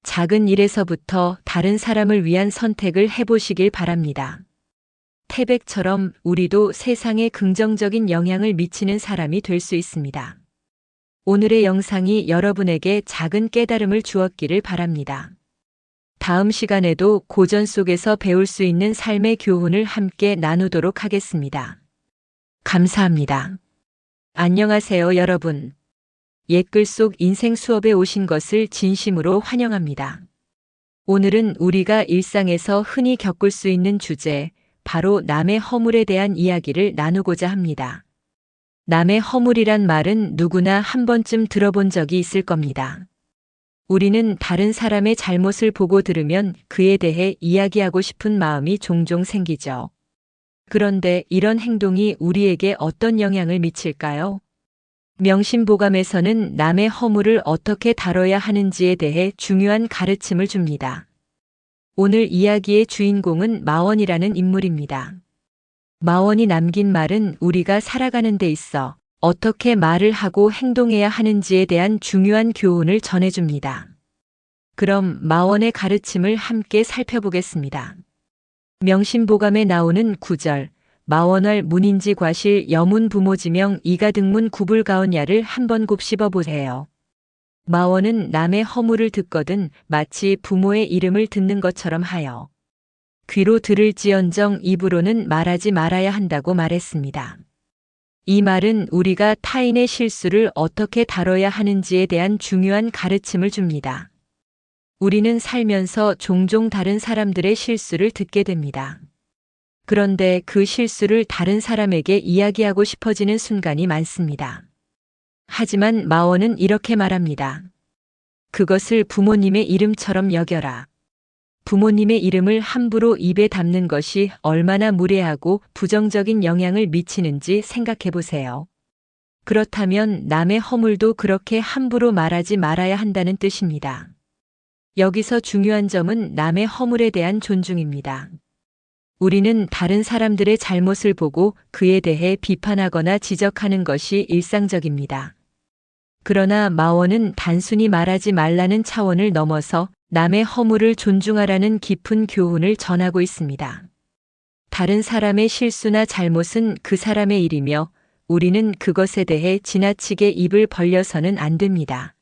작은 일에서부터 다른 사람을 위한 선택을 해보시길 바랍니다. 태백처럼 우리도 세상에 긍정적인 영향을 미치는 사람이 될 수 있습니다. 오늘의 영상이 여러분에게 작은 깨달음을 주었기를 바랍니다. 다음 시간에도 고전 속에서 배울 수 있는 삶의 교훈을 함께 나누도록 하겠습니다. 감사합니다. 안녕하세요, 여러분. 옛글 속 인생 수업에 오신 것을 진심으로 환영합니다. 오늘은 우리가 일상에서 흔히 겪을 수 있는 주제, 바로 남의 허물에 대한 이야기를 나누고자 합니다. 남의 허물이란 말은 누구나 한 번쯤 들어본 적이 있을 겁니다. 우리는 다른 사람의 잘못을 보고 들으면 그에 대해 이야기하고 싶은 마음이 종종 생기죠. 그런데 이런 행동이 우리에게 어떤 영향을 미칠까요? 명심보감에서는 남의 허물을 어떻게 다뤄야 하는지에 대해 중요한 가르침을 줍니다. 오늘 이야기의 주인공은 마원이라는 인물입니다. 마원이 남긴 말은 우리가 살아가는 데 있어 어떻게 말을 하고 행동해야 하는지에 대한 중요한 교훈을 전해줍니다. 그럼 마원의 가르침을 함께 살펴보겠습니다. 명심보감에 나오는 구절, 마원할 문인지 과실 여문 부모지명 이가등문 구불가언야를 한번 곱씹어 보세요. 마원은 남의 허물을 듣거든 마치 부모의 이름을 듣는 것처럼 하여 귀로 들을지언정 입으로는 말하지 말아야 한다고 말했습니다. 이 말은 우리가 타인의 실수를 어떻게 다뤄야 하는지에 대한 중요한 가르침을 줍니다. 우리는 살면서 종종 다른 사람들의 실수를 듣게 됩니다. 그런데 그 실수를 다른 사람에게 이야기하고 싶어지는 순간이 많습니다. 하지만 마원은 이렇게 말합니다. 그것을 부모님의 이름처럼 여겨라. 부모님의 이름을 함부로 입에 담는 것이 얼마나 무례하고 부정적인 영향을 미치는지 생각해 보세요. 그렇다면 남의 허물도 그렇게 함부로 말하지 말아야 한다는 뜻입니다. 여기서 중요한 점은 남의 허물에 대한 존중입니다. 우리는 다른 사람들의 잘못을 보고 그에 대해 비판하거나 지적하는 것이 일상적입니다. 그러나 마원은 단순히 말하지 말라는 차원을 넘어서 남의 허물을 존중하라는 깊은 교훈을 전하고 있습니다. 다른 사람의 실수나 잘못은 그 사람의 일이며 우리는 그것에 대해 지나치게 입을 벌려서는 안 됩니다.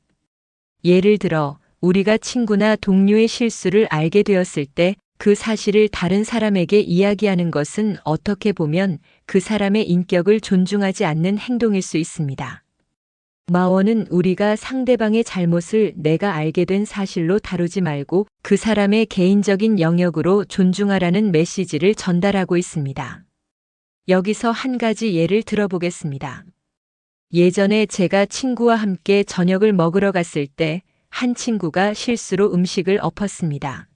예를 들어 우리가 친구나 동료의 실수를 알게 되었을 때 그 사실을 다른 사람에게 이야기하는 것은 어떻게 보면 그 사람의 인격을 존중하지 않는 행동일 수 있습니다. 마원은 우리가 상대방의 잘못을 내가 알게 된 사실로 다루지 말고 그 사람의 개인적인 영역으로 존중하라는 메시지를 전달하고 있습니다. 여기서 한 가지 예를 들어보겠습니다. 예전에 제가 친구와 함께 저녁을 먹으러 갔을 때 한 친구가 실수로 음식을 엎었습니다.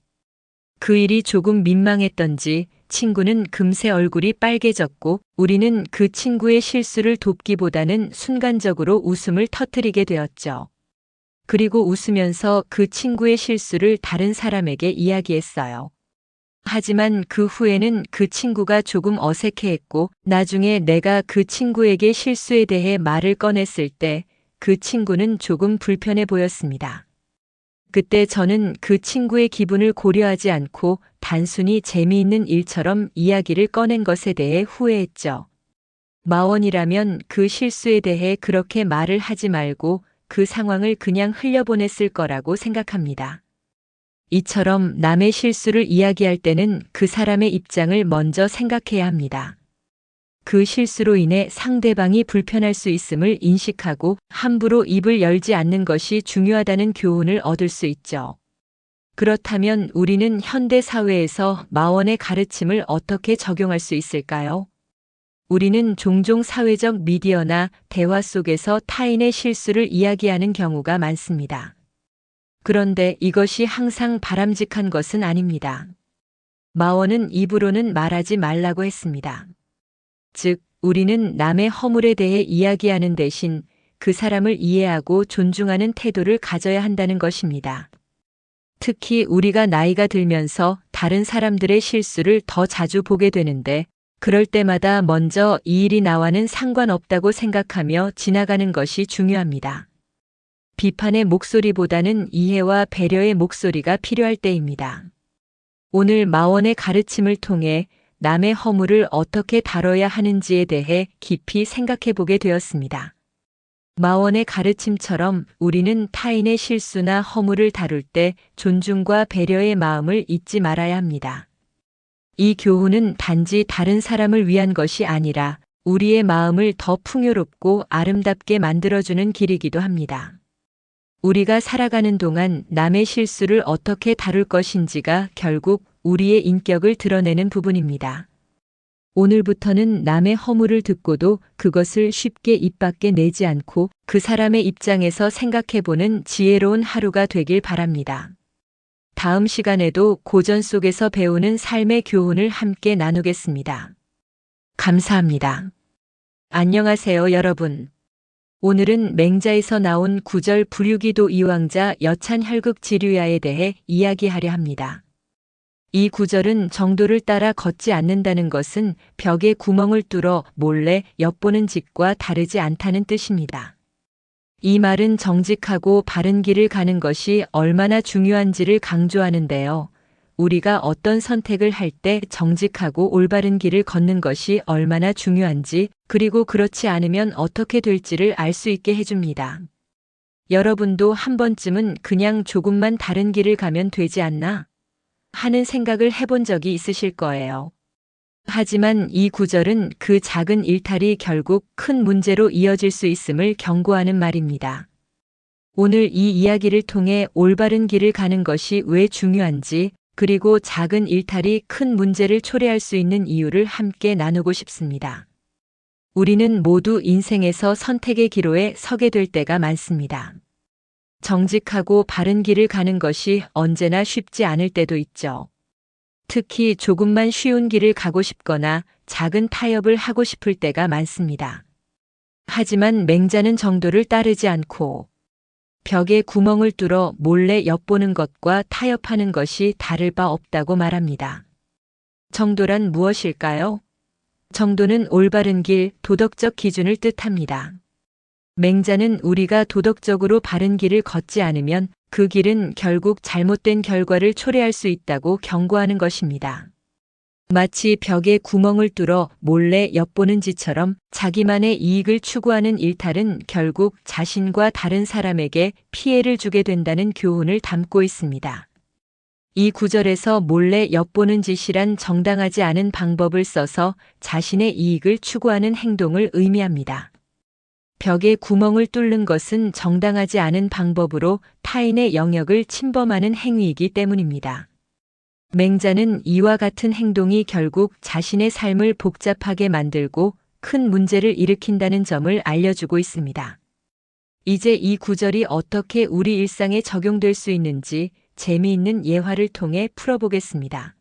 그 일이 조금 민망했던지 친구는 금세 얼굴이 빨개졌고 우리는 그 친구의 실수를 돕기보다는 순간적으로 웃음을 터뜨리게 되었죠. 그리고 웃으면서 그 친구의 실수를 다른 사람에게 이야기했어요. 하지만 그 후에는 그 친구가 조금 어색해했고 나중에 내가 그 친구에게 실수에 대해 말을 꺼냈을 때 그 친구는 조금 불편해 보였습니다. 그때 저는 그 친구의 기분을 고려하지 않고 단순히 재미있는 일처럼 이야기를 꺼낸 것에 대해 후회했죠. 마원이라면 그 실수에 대해 그렇게 말을 하지 말고 그 상황을 그냥 흘려보냈을 거라고 생각합니다. 이처럼 남의 실수를 이야기할 때는 그 사람의 입장을 먼저 생각해야 합니다. 그 실수로 인해 상대방이 불편할 수 있음을 인식하고 함부로 입을 열지 않는 것이 중요하다는 교훈을 얻을 수 있죠. 그렇다면 우리는 현대 사회에서 마원의 가르침을 어떻게 적용할 수 있을까요? 우리는 종종 사회적 미디어나 대화 속에서 타인의 실수를 이야기하는 경우가 많습니다. 그런데 이것이 항상 바람직한 것은 아닙니다. 마원은 입으로는 말하지 말라고 했습니다. 즉, 우리는 남의 허물에 대해 이야기하는 대신 그 사람을 이해하고 존중하는 태도를 가져야 한다는 것입니다. 특히 우리가 나이가 들면서 다른 사람들의 실수를 더 자주 보게 되는데, 그럴 때마다 먼저 이 일이 나와는 상관없다고 생각하며 지나가는 것이 중요합니다. 비판의 목소리보다는 이해와 배려의 목소리가 필요할 때입니다. 오늘 마원의 가르침을 통해 남의 허물을 어떻게 다뤄야 하는지에 대해 깊이 생각해 보게 되었습니다. 마원의 가르침처럼 우리는 타인의 실수나 허물을 다룰 때 존중과 배려의 마음을 잊지 말아야 합니다. 이 교훈은 단지 다른 사람을 위한 것이 아니라 우리의 마음을 더 풍요롭고 아름답게 만들어주는 길이기도 합니다. 우리가 살아가는 동안 남의 실수를 어떻게 다룰 것인지가 결국 우리의 인격을 드러내는 부분입니다. 오늘부터는 남의 허물을 듣고도 그것을 쉽게 입 밖에 내지 않고 그 사람의 입장에서 생각해보는 지혜로운 하루가 되길 바랍니다. 다음 시간에도 고전 속에서 배우는 삶의 교훈을 함께 나누겠습니다. 감사합니다. 안녕하세요, 여러분. 오늘은 맹자에서 나온 구절 부류기도 이왕자 여찬혈극 지류야에 대해 이야기하려 합니다. 이 구절은 정도를 따라 걷지 않는다는 것은 벽에 구멍을 뚫어 몰래 엿보는 짓과 다르지 않다는 뜻입니다. 이 말은 정직하고 바른 길을 가는 것이 얼마나 중요한지를 강조하는데요. 우리가 어떤 선택을 할 때 정직하고 올바른 길을 걷는 것이 얼마나 중요한지, 그리고 그렇지 않으면 어떻게 될지를 알 수 있게 해줍니다. 여러분도 한 번쯤은 그냥 조금만 다른 길을 가면 되지 않나 하는 생각을 해본 적이 있으실 거예요. 하지만 이 구절은 그 작은 일탈이 결국 큰 문제로 이어질 수 있음을 경고하는 말입니다. 오늘 이 이야기를 통해 올바른 길을 가는 것이 왜 중요한지, 그리고 작은 일탈이 큰 문제를 초래할 수 있는 이유를 함께 나누고 싶습니다. 우리는 모두 인생에서 선택의 기로에 서게 될 때가 많습니다. 정직하고 바른 길을 가는 것이 언제나 쉽지 않을 때도 있죠. 특히 조금만 쉬운 길을 가고 싶거나 작은 타협을 하고 싶을 때가 많습니다. 하지만 맹자는 정도를 따르지 않고 벽에 구멍을 뚫어 몰래 엿보는 것과 타협하는 것이 다를 바 없다고 말합니다. 정도란 무엇일까요? 정도는 올바른 길, 도덕적 기준을 뜻합니다. 맹자는 우리가 도덕적으로 바른 길을 걷지 않으면 그 길은 결국 잘못된 결과를 초래할 수 있다고 경고하는 것입니다. 마치 벽에 구멍을 뚫어 몰래 엿보는 짓처럼 자기만의 이익을 추구하는 일탈은 결국 자신과 다른 사람에게 피해를 주게 된다는 교훈을 담고 있습니다. 이 구절에서 몰래 엿보는 짓이란 정당하지 않은 방법을 써서 자신의 이익을 추구하는 행동을 의미합니다. 벽에 구멍을 뚫는 것은 정당하지 않은 방법으로 타인의 영역을 침범하는 행위이기 때문입니다. 맹자는 이와 같은 행동이 결국 자신의 삶을 복잡하게 만들고 큰 문제를 일으킨다는 점을 알려주고 있습니다. 이제 이 구절이 어떻게 우리 일상에 적용될 수 있는지 재미있는 예화를 통해 풀어보겠습니다.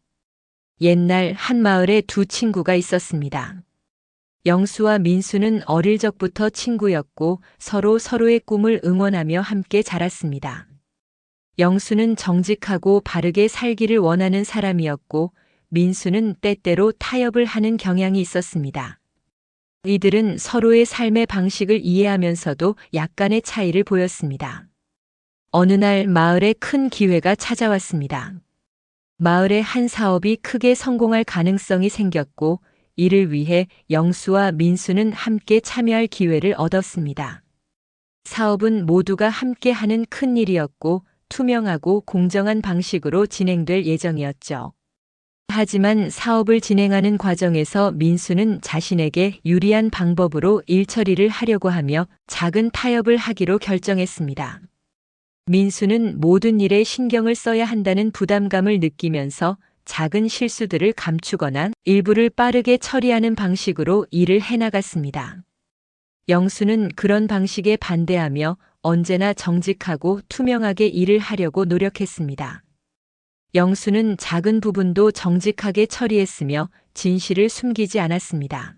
옛날 한 마을에 두 친구가 있었습니다. 영수와 민수는 어릴 적부터 친구였고 서로 서로의 꿈을 응원하며 함께 자랐습니다. 영수는 정직하고 바르게 살기를 원하는 사람이었고 민수는 때때로 타협을 하는 경향이 있었습니다. 이들은 서로의 삶의 방식을 이해하면서도 약간의 차이를 보였습니다. 어느 날 마을에 큰 기회가 찾아왔습니다. 마을의 한 사업이 크게 성공할 가능성이 생겼고 이를 위해 영수와 민수는 함께 참여할 기회를 얻었습니다. 사업은 모두가 함께 하는 큰 일이었고 투명하고 공정한 방식으로 진행될 예정이었죠. 하지만 사업을 진행하는 과정에서 민수는 자신에게 유리한 방법으로 일 처리를 하려고 하며 작은 타협을 하기로 결정했습니다. 민수는 모든 일에 신경을 써야 한다는 부담감을 느끼면서 작은 실수들을 감추거나 일부를 빠르게 처리하는 방식으로 일을 해나갔습니다. 영수는 그런 방식에 반대하며 언제나 정직하고 투명하게 일을 하려고 노력했습니다. 영수는 작은 부분도 정직하게 처리했으며 진실을 숨기지 않았습니다.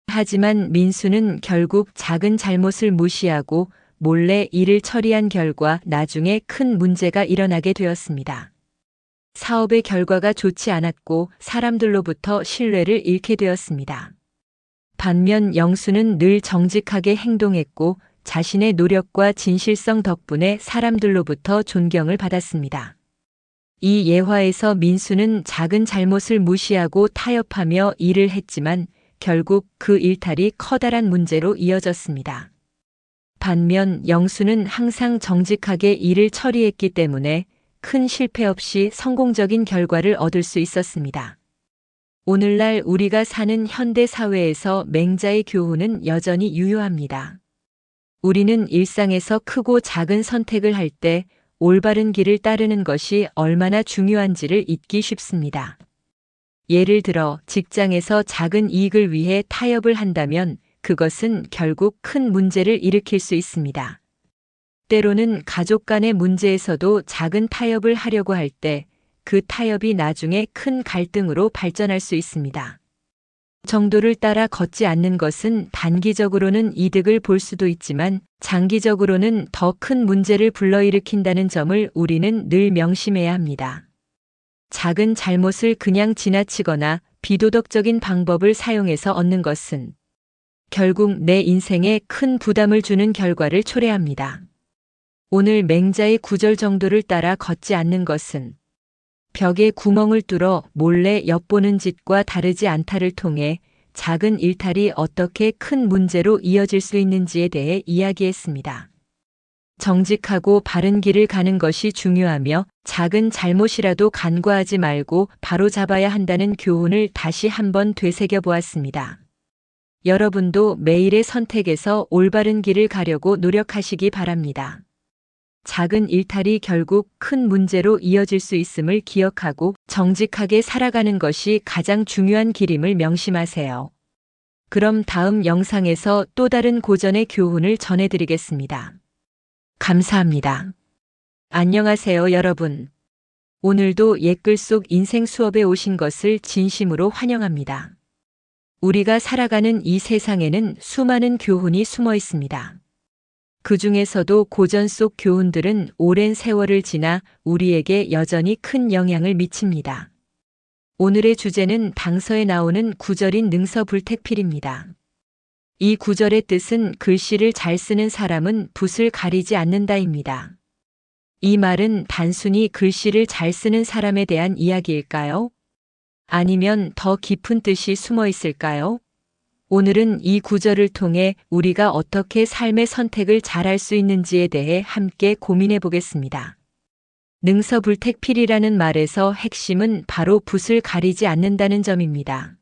하지만 민수는 결국 작은 잘못을 무시하고 몰래 일을 처리한 결과 나중에 큰 문제가 일어나게 되었습니다. 사업의 결과가 좋지 않았고 사람들로부터 신뢰를 잃게 되었습니다. 반면 영수는 늘 정직하게 행동했고 자신의 노력과 진실성 덕분에 사람들로부터 존경을 받았습니다. 이 예화에서 민수는 작은 잘못을 무시하고 타협하며 일을 했지만 결국 그 일탈이 커다란 문제로 이어졌습니다. 반면 영수는 항상 정직하게 일을 처리했기 때문에 큰 실패 없이 성공적인 결과를 얻을 수 있었습니다. 오늘날 우리가 사는 현대 사회에서 맹자의 교훈은 여전히 유효합니다. 우리는 일상에서 크고 작은 선택을 할 때 올바른 길을 따르는 것이 얼마나 중요한지를 잊기 쉽습니다. 예를 들어 직장에서 작은 이익을 위해 타협을 한다면 그것은 결국 큰 문제를 일으킬 수 있습니다. 때로는 가족 간의 문제에서도 작은 타협을 하려고 할 때 그 타협이 나중에 큰 갈등으로 발전할 수 있습니다. 정도를 따라 걷지 않는 것은 단기적으로는 이득을 볼 수도 있지만 장기적으로는 더 큰 문제를 불러일으킨다는 점을 우리는 늘 명심해야 합니다. 작은 잘못을 그냥 지나치거나 비도덕적인 방법을 사용해서 얻는 것은 결국 내 인생에 큰 부담을 주는 결과를 초래합니다. 오늘 맹자의 구절 정도를 따라 걷지 않는 것은 벽에 구멍을 뚫어 몰래 엿보는 짓과 다르지 않다를 통해 작은 일탈이 어떻게 큰 문제로 이어질 수 있는지에 대해 이야기했습니다. 정직하고 바른 길을 가는 것이 중요하며 작은 잘못이라도 간과하지 말고 바로잡아야 한다는 교훈을 다시 한번 되새겨 보았습니다. 여러분도 매일의 선택에서 올바른 길을 가려고 노력하시기 바랍니다. 작은 일탈이 결국 큰 문제로 이어질 수 있음을 기억하고 정직하게 살아가는 것이 가장 중요한 길임을 명심하세요. 그럼 다음 영상에서 또 다른 고전의 교훈을 전해드리겠습니다. 감사합니다. 안녕하세요, 여러분. 오늘도 옛글 속 인생 수업에 오신 것을 진심으로 환영합니다. 우리가 살아가는 이 세상에는 수많은 교훈이 숨어 있습니다. 그 중에서도 고전 속 교훈들은 오랜 세월을 지나 우리에게 여전히 큰 영향을 미칩니다. 오늘의 주제는 당서에 나오는 구절인 능서불택필입니다. 이 구절의 뜻은 글씨를 잘 쓰는 사람은 붓을 가리지 않는다입니다. 이 말은 단순히 글씨를 잘 쓰는 사람에 대한 이야기일까요? 아니면 더 깊은 뜻이 숨어 있을까요? 오늘은 이 구절을 통해 우리가 어떻게 삶의 선택을 잘할 수 있는지에 대해 함께 고민해 보겠습니다. 능서불택필이라는 말에서 핵심은 바로 붓을 가리지 않는다는 점입니다.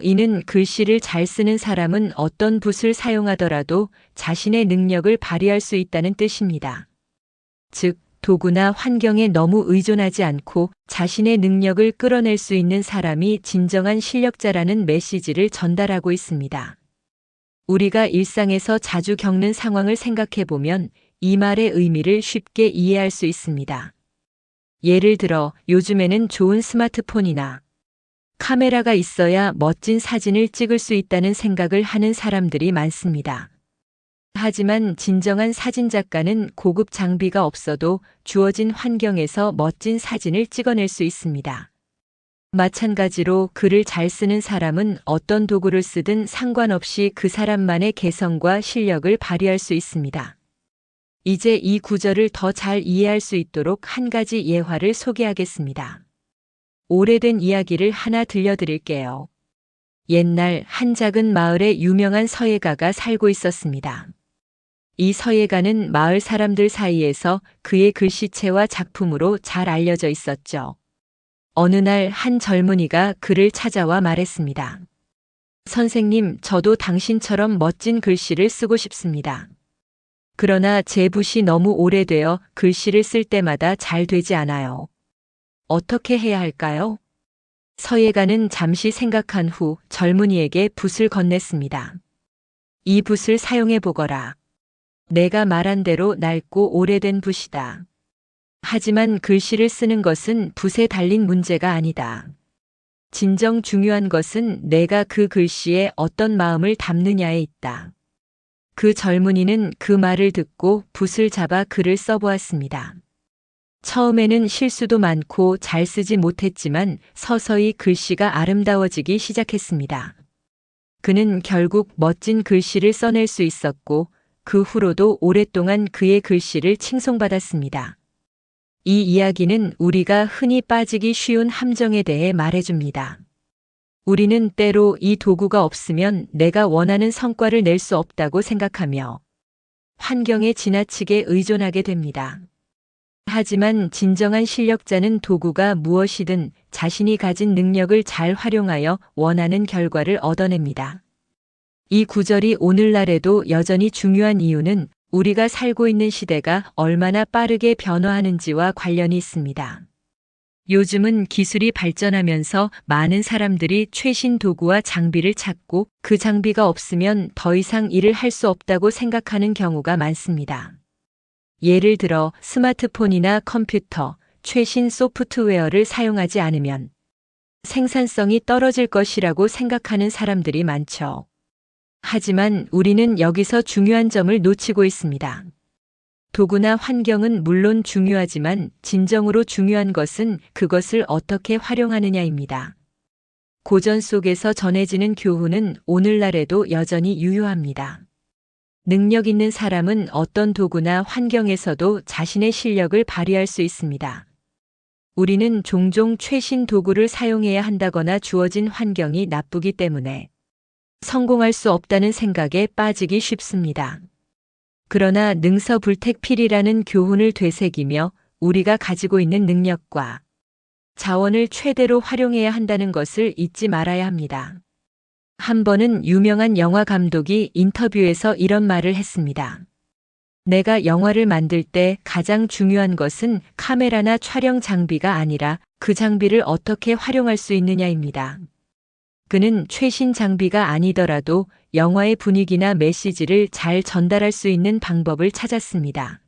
이는 글씨를 잘 쓰는 사람은 어떤 붓을 사용하더라도 자신의 능력을 발휘할 수 있다는 뜻입니다. 즉, 도구나 환경에 너무 의존하지 않고 자신의 능력을 끌어낼 수 있는 사람이 진정한 실력자라는 메시지를 전달하고 있습니다. 우리가 일상에서 자주 겪는 상황을 생각해 보면 이 말의 의미를 쉽게 이해할 수 있습니다. 예를 들어 요즘에는 좋은 스마트폰이나 카메라가 있어야 멋진 사진을 찍을 수 있다는 생각을 하는 사람들이 많습니다. 하지만 진정한 사진작가는 고급 장비가 없어도 주어진 환경에서 멋진 사진을 찍어낼 수 있습니다. 마찬가지로 글을 잘 쓰는 사람은 어떤 도구를 쓰든 상관없이 그 사람만의 개성과 실력을 발휘할 수 있습니다. 이제 이 구절을 더 잘 이해할 수 있도록 한 가지 예화를 소개하겠습니다. 오래된 이야기를 하나 들려드릴게요. 옛날 한 작은 마을에 유명한 서예가가 살고 있었습니다. 이 서예가는 마을 사람들 사이에서 그의 글씨체와 작품으로 잘 알려져 있었죠. 어느 날 한 젊은이가 그를 찾아와 말했습니다. 선생님, 저도 당신처럼 멋진 글씨를 쓰고 싶습니다. 그러나 제 붓이 너무 오래되어 글씨를 쓸 때마다 잘 되지 않아요. 어떻게 해야 할까요? 서예가는 잠시 생각한 후 젊은이에게 붓을 건넸습니다. 이 붓을 사용해 보거라. 내가 말한 대로 낡고 오래된 붓이다. 하지만 글씨를 쓰는 것은 붓에 달린 문제가 아니다. 진정 중요한 것은 내가 그 글씨에 어떤 마음을 담느냐에 있다. 그 젊은이는 그 말을 듣고 붓을 잡아 글을 써보았습니다. 처음에는 실수도 많고 잘 쓰지 못했지만 서서히 글씨가 아름다워지기 시작했습니다. 그는 결국 멋진 글씨를 써낼 수 있었고 그 후로도 오랫동안 그의 글씨를 칭송받았습니다. 이 이야기는 우리가 흔히 빠지기 쉬운 함정에 대해 말해줍니다. 우리는 때로 이 도구가 없으면 내가 원하는 성과를 낼 수 없다고 생각하며 환경에 지나치게 의존하게 됩니다. 하지만 진정한 실력자는 도구가 무엇이든 자신이 가진 능력을 잘 활용하여 원하는 결과를 얻어냅니다. 이 구절이 오늘날에도 여전히 중요한 이유는 우리가 살고 있는 시대가 얼마나 빠르게 변화하는지와 관련이 있습니다. 요즘은 기술이 발전하면서 많은 사람들이 최신 도구와 장비를 찾고 그 장비가 없으면 더 이상 일을 할 수 없다고 생각하는 경우가 많습니다. 예를 들어 스마트폰이나 컴퓨터, 최신 소프트웨어를 사용하지 않으면 생산성이 떨어질 것이라고 생각하는 사람들이 많죠. 하지만 우리는 여기서 중요한 점을 놓치고 있습니다. 도구나 환경은 물론 중요하지만 진정으로 중요한 것은 그것을 어떻게 활용하느냐입니다. 고전 속에서 전해지는 교훈은 오늘날에도 여전히 유효합니다. 능력 있는 사람은 어떤 도구나 환경에서도 자신의 실력을 발휘할 수 있습니다. 우리는 종종 최신 도구를 사용해야 한다거나 주어진 환경이 나쁘기 때문에 성공할 수 없다는 생각에 빠지기 쉽습니다. 그러나 능서불택필이라는 교훈을 되새기며 우리가 가지고 있는 능력과 자원을 최대로 활용해야 한다는 것을 잊지 말아야 합니다. 한 번은 유명한 영화 감독이 인터뷰에서 이런 말을 했습니다. 내가 영화를 만들 때 가장 중요한 것은 카메라나 촬영 장비가 아니라 그 장비를 어떻게 활용할 수 있느냐입니다. 그는 최신 장비가 아니더라도 영화의 분위기나 메시지를 잘 전달할 수 있는 방법을 찾았습니다.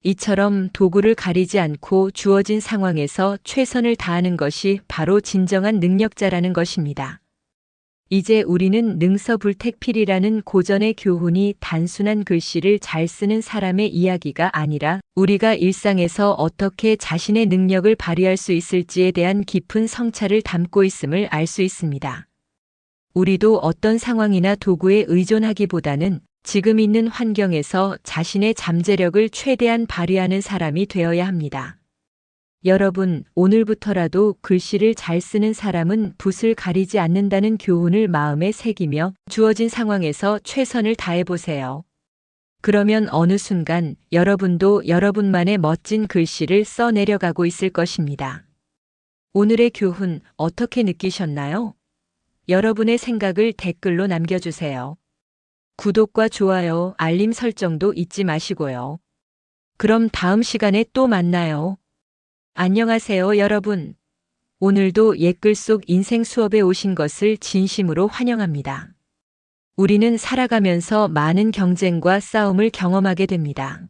이처럼 도구를 가리지 않고 주어진 상황에서 최선을 다하는 것이 바로 진정한 능력자라는 것입니다. 이제 우리는 능서불택필이라는 고전의 교훈이 단순한 글씨를 잘 쓰는 사람의 이야기가 아니라 우리가 일상에서 어떻게 자신의 능력을 발휘할 수 있을지에 대한 깊은 성찰을 담고 있음을 알 수 있습니다. 우리도 어떤 상황이나 도구에 의존하기보다는 지금 있는 환경에서 자신의 잠재력을 최대한 발휘하는 사람이 되어야 합니다. 여러분, 오늘부터라도 글씨를 잘 쓰는 사람은 붓을 가리지 않는다는 교훈을 마음에 새기며 주어진 상황에서 최선을 다해보세요. 그러면 어느 순간 여러분도 여러분만의 멋진 글씨를 써내려가고 있을 것입니다. 오늘의 교훈 어떻게 느끼셨나요? 여러분의 생각을 댓글로 남겨주세요. 구독과 좋아요, 알림 설정도 잊지 마시고요. 그럼 다음 시간에 또 만나요. 안녕하세요, 여러분. 오늘도 옛글 속 인생 수업에 오신 것을 진심으로 환영합니다. 우리는 살아가면서 많은 경쟁과 싸움을 경험하게 됩니다.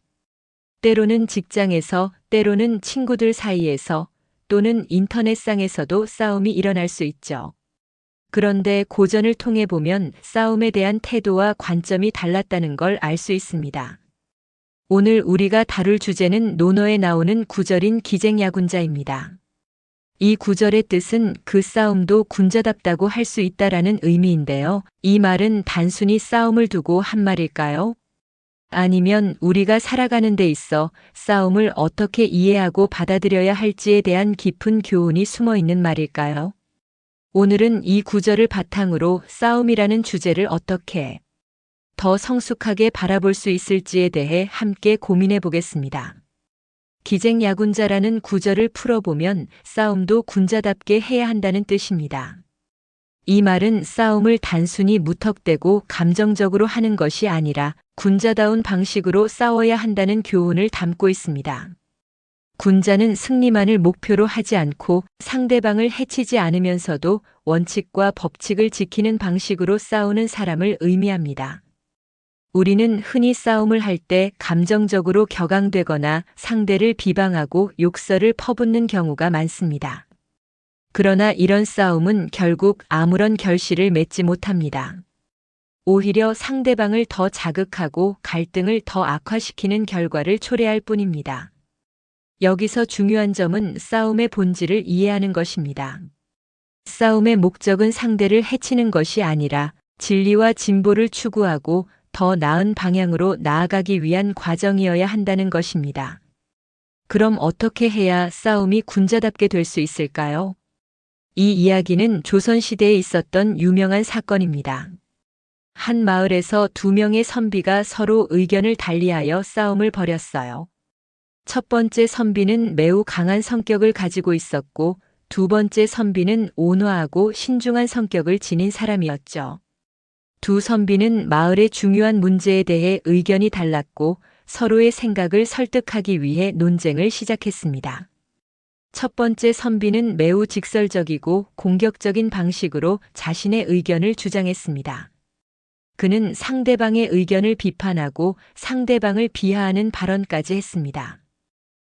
때로는 직장에서, 때로는 친구들 사이에서, 또는 인터넷상에서도 싸움이 일어날 수 있죠. 그런데 고전을 통해 보면 싸움에 대한 태도와 관점이 달랐다는 걸 알 수 있습니다. 오늘 우리가 다룰 주제는 논어에 나오는 구절인 기쟁야군자입니다. 이 구절의 뜻은 그 싸움도 군자답다고 할 수 있다라는 의미인데요. 이 말은 단순히 싸움을 두고 한 말일까요? 아니면 우리가 살아가는 데 있어 싸움을 어떻게 이해하고 받아들여야 할지에 대한 깊은 교훈이 숨어 있는 말일까요? 오늘은 이 구절을 바탕으로 싸움이라는 주제를 어떻게 더 성숙하게 바라볼 수 있을지에 대해 함께 고민해 보겠습니다. 기쟁야군자라는 구절을 풀어보면 싸움도 군자답게 해야 한다는 뜻입니다. 이 말은 싸움을 단순히 무턱대고 감정적으로 하는 것이 아니라 군자다운 방식으로 싸워야 한다는 교훈을 담고 있습니다. 군자는 승리만을 목표로 하지 않고 상대방을 해치지 않으면서도 원칙과 법칙을 지키는 방식으로 싸우는 사람을 의미합니다. 우리는 흔히 싸움을 할 때 감정적으로 격앙되거나 상대를 비방하고 욕설을 퍼붓는 경우가 많습니다. 그러나 이런 싸움은 결국 아무런 결실을 맺지 못합니다. 오히려 상대방을 더 자극하고 갈등을 더 악화시키는 결과를 초래할 뿐입니다. 여기서 중요한 점은 싸움의 본질을 이해하는 것입니다. 싸움의 목적은 상대를 해치는 것이 아니라 진리와 진보를 추구하고 더 나은 방향으로 나아가기 위한 과정이어야 한다는 것입니다. 그럼 어떻게 해야 싸움이 군자답게 될 수 있을까요? 이 이야기는 조선시대에 있었던 유명한 사건입니다. 한 마을에서 두 명의 선비가 서로 의견을 달리하여 싸움을 벌였어요. 첫 번째 선비는 매우 강한 성격을 가지고 있었고, 두 번째 선비는 온화하고 신중한 성격을 지닌 사람이었죠. 두 선비는 마을의 중요한 문제에 대해 의견이 달랐고, 서로의 생각을 설득하기 위해 논쟁을 시작했습니다. 첫 번째 선비는 매우 직설적이고 공격적인 방식으로 자신의 의견을 주장했습니다. 그는 상대방의 의견을 비판하고 상대방을 비하하는 발언까지 했습니다.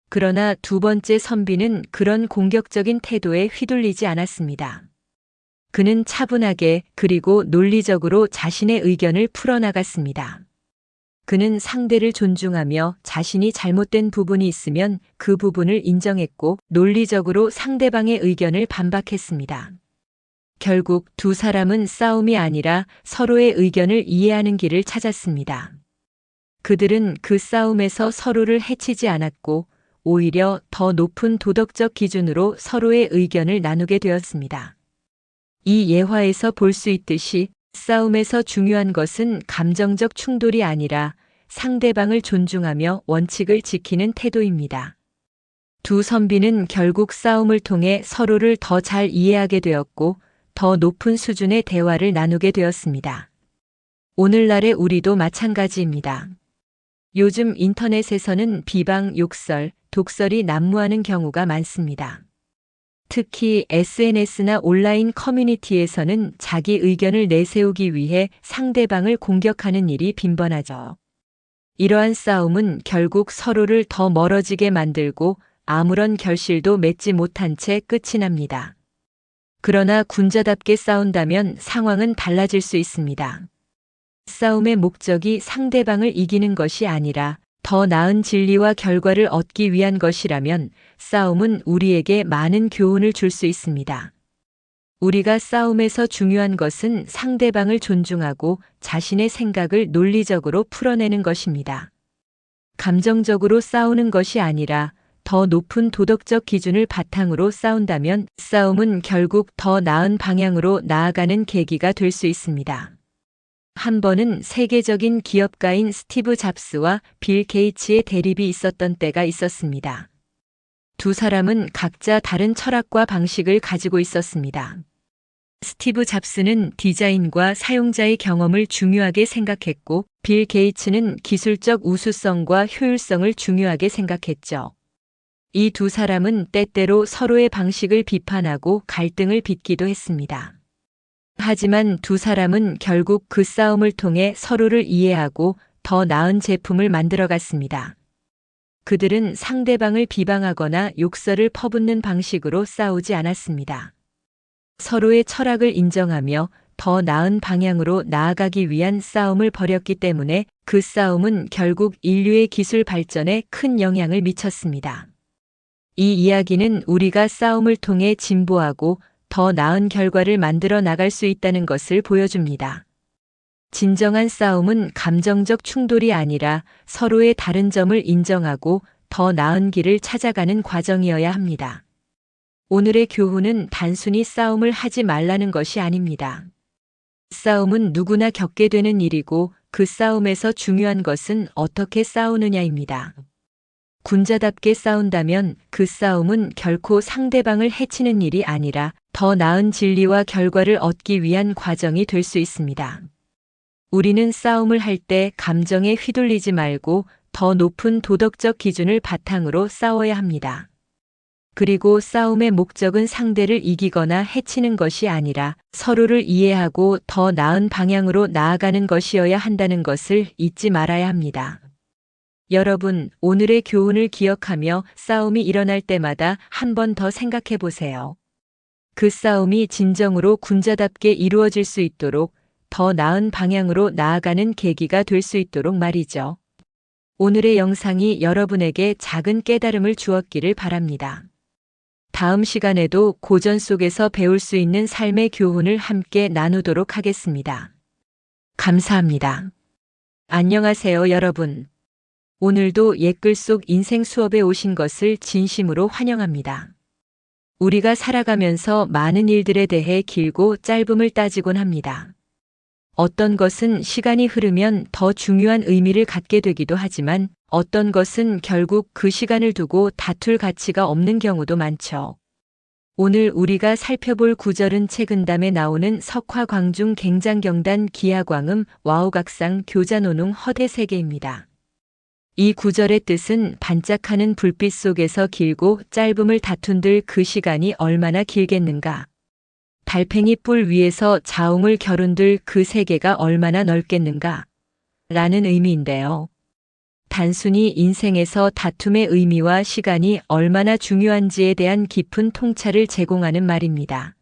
그러나 두 번째 선비는 그런 공격적인 태도에 휘둘리지 않았습니다. 그는 차분하게 그리고 논리적으로 자신의 의견을 풀어나갔습니다. 그는 상대를 존중하며 자신이 잘못된 부분이 있으면 그 부분을 인정했고 논리적으로 상대방의 의견을 반박했습니다. 결국 두 사람은 싸움이 아니라 서로의 의견을 이해하는 길을 찾았습니다. 그들은 그 싸움에서 서로를 해치지 않았고 오히려 더 높은 도덕적 기준으로 서로의 의견을 나누게 되었습니다. 이 예화에서 볼 수 있듯이 싸움에서 중요한 것은 감정적 충돌이 아니라 상대방을 존중하며 원칙을 지키는 태도입니다. 두 선비는 결국 싸움을 통해 서로를 더 잘 이해하게 되었고 더 높은 수준의 대화를 나누게 되었습니다. 오늘날의 우리도 마찬가지입니다. 요즘 인터넷에서는 비방, 욕설, 독설이 난무하는 경우가 많습니다. 특히 SNS나 온라인 커뮤니티에서는 자기 의견을 내세우기 위해 상대방을 공격하는 일이 빈번하죠. 이러한 싸움은 결국 서로를 더 멀어지게 만들고 아무런 결실도 맺지 못한 채 끝이 납니다. 그러나 군자답게 싸운다면 상황은 달라질 수 있습니다. 싸움의 목적이 상대방을 이기는 것이 아니라 더 나은 진리와 결과를 얻기 위한 것이라면 싸움은 우리에게 많은 교훈을 줄 수 있습니다. 우리가 싸움에서 중요한 것은 상대방을 존중하고 자신의 생각을 논리적으로 풀어내는 것입니다. 감정적으로 싸우는 것이 아니라 더 높은 도덕적 기준을 바탕으로 싸운다면 싸움은 결국 더 나은 방향으로 나아가는 계기가 될 수 있습니다. 한 번은 세계적인 기업가인 스티브 잡스와 빌 게이츠의 대립이 있었던 때가 있었습니다. 두 사람은 각자 다른 철학과 방식을 가지고 있었습니다. 스티브 잡스는 디자인과 사용자의 경험을 중요하게 생각했고, 빌 게이츠는 기술적 우수성과 효율성을 중요하게 생각했죠. 이 두 사람은 때때로 서로의 방식을 비판하고 갈등을 빚기도 했습니다. 하지만 두 사람은 결국 그 싸움을 통해 서로를 이해하고 더 나은 제품을 만들어갔습니다. 그들은 상대방을 비방하거나 욕설을 퍼붓는 방식으로 싸우지 않았습니다. 서로의 철학을 인정하며 더 나은 방향으로 나아가기 위한 싸움을 벌였기 때문에 그 싸움은 결국 인류의 기술 발전에 큰 영향을 미쳤습니다. 이 이야기는 우리가 싸움을 통해 진보하고 더 나은 결과를 만들어 나갈 수 있다는 것을 보여줍니다. 진정한 싸움은 감정적 충돌이 아니라 서로의 다른 점을 인정하고 더 나은 길을 찾아가는 과정이어야 합니다. 오늘의 교훈은 단순히 싸움을 하지 말라는 것이 아닙니다. 싸움은 누구나 겪게 되는 일이고 그 싸움에서 중요한 것은 어떻게 싸우느냐입니다. 군자답게 싸운다면 그 싸움은 결코 상대방을 해치는 일이 아니라 더 나은 진리와 결과를 얻기 위한 과정이 될 수 있습니다. 우리는 싸움을 할 때 감정에 휘둘리지 말고 더 높은 도덕적 기준을 바탕으로 싸워야 합니다. 그리고 싸움의 목적은 상대를 이기거나 해치는 것이 아니라 서로를 이해하고 더 나은 방향으로 나아가는 것이어야 한다는 것을 잊지 말아야 합니다. 여러분, 오늘의 교훈을 기억하며 싸움이 일어날 때마다 한 번 더 생각해 보세요. 그 싸움이 진정으로 군자답게 이루어질 수 있도록 더 나은 방향으로 나아가는 계기가 될 수 있도록 말이죠. 오늘의 영상이 여러분에게 작은 깨달음을 주었기를 바랍니다. 다음 시간에도 고전 속에서 배울 수 있는 삶의 교훈을 함께 나누도록 하겠습니다. 감사합니다. 안녕하세요, 여러분. 오늘도 옛글 속 인생 수업에 오신 것을 진심으로 환영합니다. 우리가 살아가면서 많은 일들에 대해 길고 짧음을 따지곤 합니다. 어떤 것은 시간이 흐르면 더 중요한 의미를 갖게 되기도 하지만 어떤 것은 결국 그 시간을 두고 다툴 가치가 없는 경우도 많죠. 오늘 우리가 살펴볼 구절은 책은담에 나오는 석화광중 갱장경단 기하광음 와우각상 교자노농 허대세계입니다. 이 구절의 뜻은 반짝하는 불빛 속에서 길고 짧음을 다툰들 그 시간이 얼마나 길겠는가. 달팽이 뿔 위에서 자웅을 겨룬들 그 세계가 얼마나 넓겠는가. 라는 의미인데요. 단순히 인생에서 다툼의 의미와 시간이 얼마나 중요한지에 대한 깊은 통찰을 제공하는 말입니다.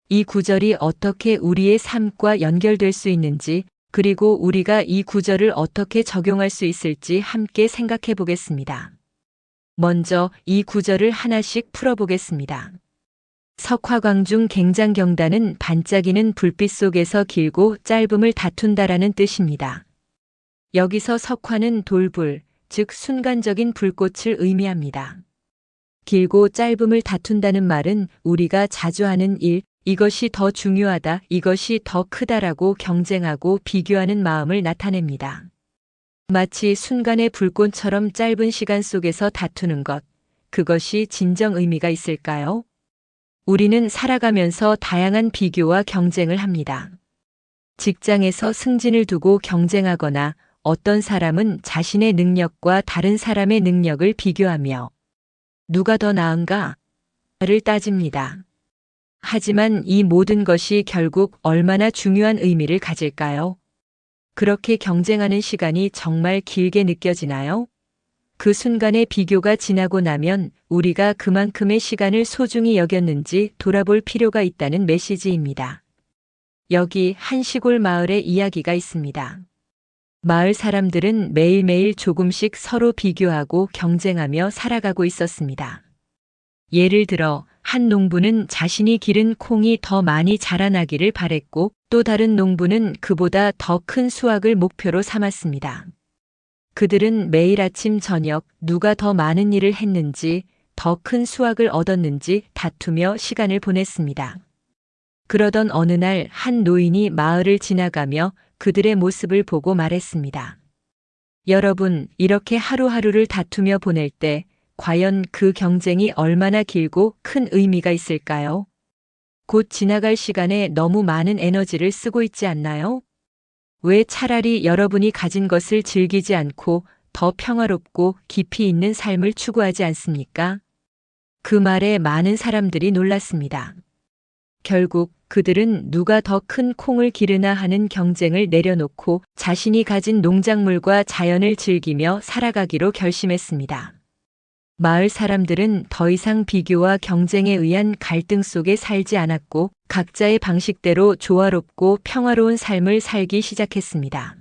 이 구절이 어떻게 우리의 삶과 연결될 수 있는지, 그리고 우리가 이 구절을 어떻게 적용할 수 있을지 함께 생각해 보겠습니다. 먼저 이 구절을 하나씩 풀어보겠습니다. 석화광중 갱장경단은 반짝이는 불빛 속에서 길고 짧음을 다툰다라는 뜻입니다. 여기서 석화는 돌불, 즉 순간적인 불꽃을 의미합니다. 길고 짧음을 다툰다는 말은 우리가 자주 하는 일, 이것이 더 중요하다, 이것이 더 크다라고 경쟁하고 비교하는 마음을 나타냅니다. 마치 순간의 불꽃처럼 짧은 시간 속에서 다투는 것, 그것이 진정 의미가 있을까요? 우리는 살아가면서 다양한 비교와 경쟁을 합니다. 직장에서 승진을 두고 경쟁하거나 어떤 사람은 자신의 능력과 다른 사람의 능력을 비교하며 누가 더 나은가를 따집니다. 하지만 이 모든 것이 결국 얼마나 중요한 의미를 가질까요? 그렇게 경쟁하는 시간이 정말 길게 느껴지나요? 그 순간의 비교가 지나고 나면 우리가 그만큼의 시간을 소중히 여겼는지 돌아볼 필요가 있다는 메시지입니다. 여기 한 시골 마을의 이야기가 있습니다. 마을 사람들은 매일매일 조금씩 서로 비교하고 경쟁하며 살아가고 있었습니다. 예를 들어 한 농부는 자신이 기른 콩이 더 많이 자라나기를 바랬고 또 다른 농부는 그보다 더 큰 수확을 목표로 삼았습니다. 그들은 매일 아침 저녁 누가 더 많은 일을 했는지 더 큰 수확을 얻었는지 다투며 시간을 보냈습니다. 그러던 어느 날 한 노인이 마을을 지나가며 그들의 모습을 보고 말했습니다. 여러분, 이렇게 하루하루를 다투며 보낼 때 과연 그 경쟁이 얼마나 길고 큰 의미가 있을까요? 곧 지나갈 시간에 너무 많은 에너지를 쓰고 있지 않나요? 왜 차라리 여러분이 가진 것을 즐기지 않고 더 평화롭고 깊이 있는 삶을 추구하지 않습니까? 그 말에 많은 사람들이 놀랐습니다. 결국 그들은 누가 더 큰 콩을 기르나 하는 경쟁을 내려놓고 자신이 가진 농작물과 자연을 즐기며 살아가기로 결심했습니다. 마을 사람들은 더 이상 비교와 경쟁에 의한 갈등 속에 살지 않았고 각자의 방식대로 조화롭고 평화로운 삶을 살기 시작했습니다.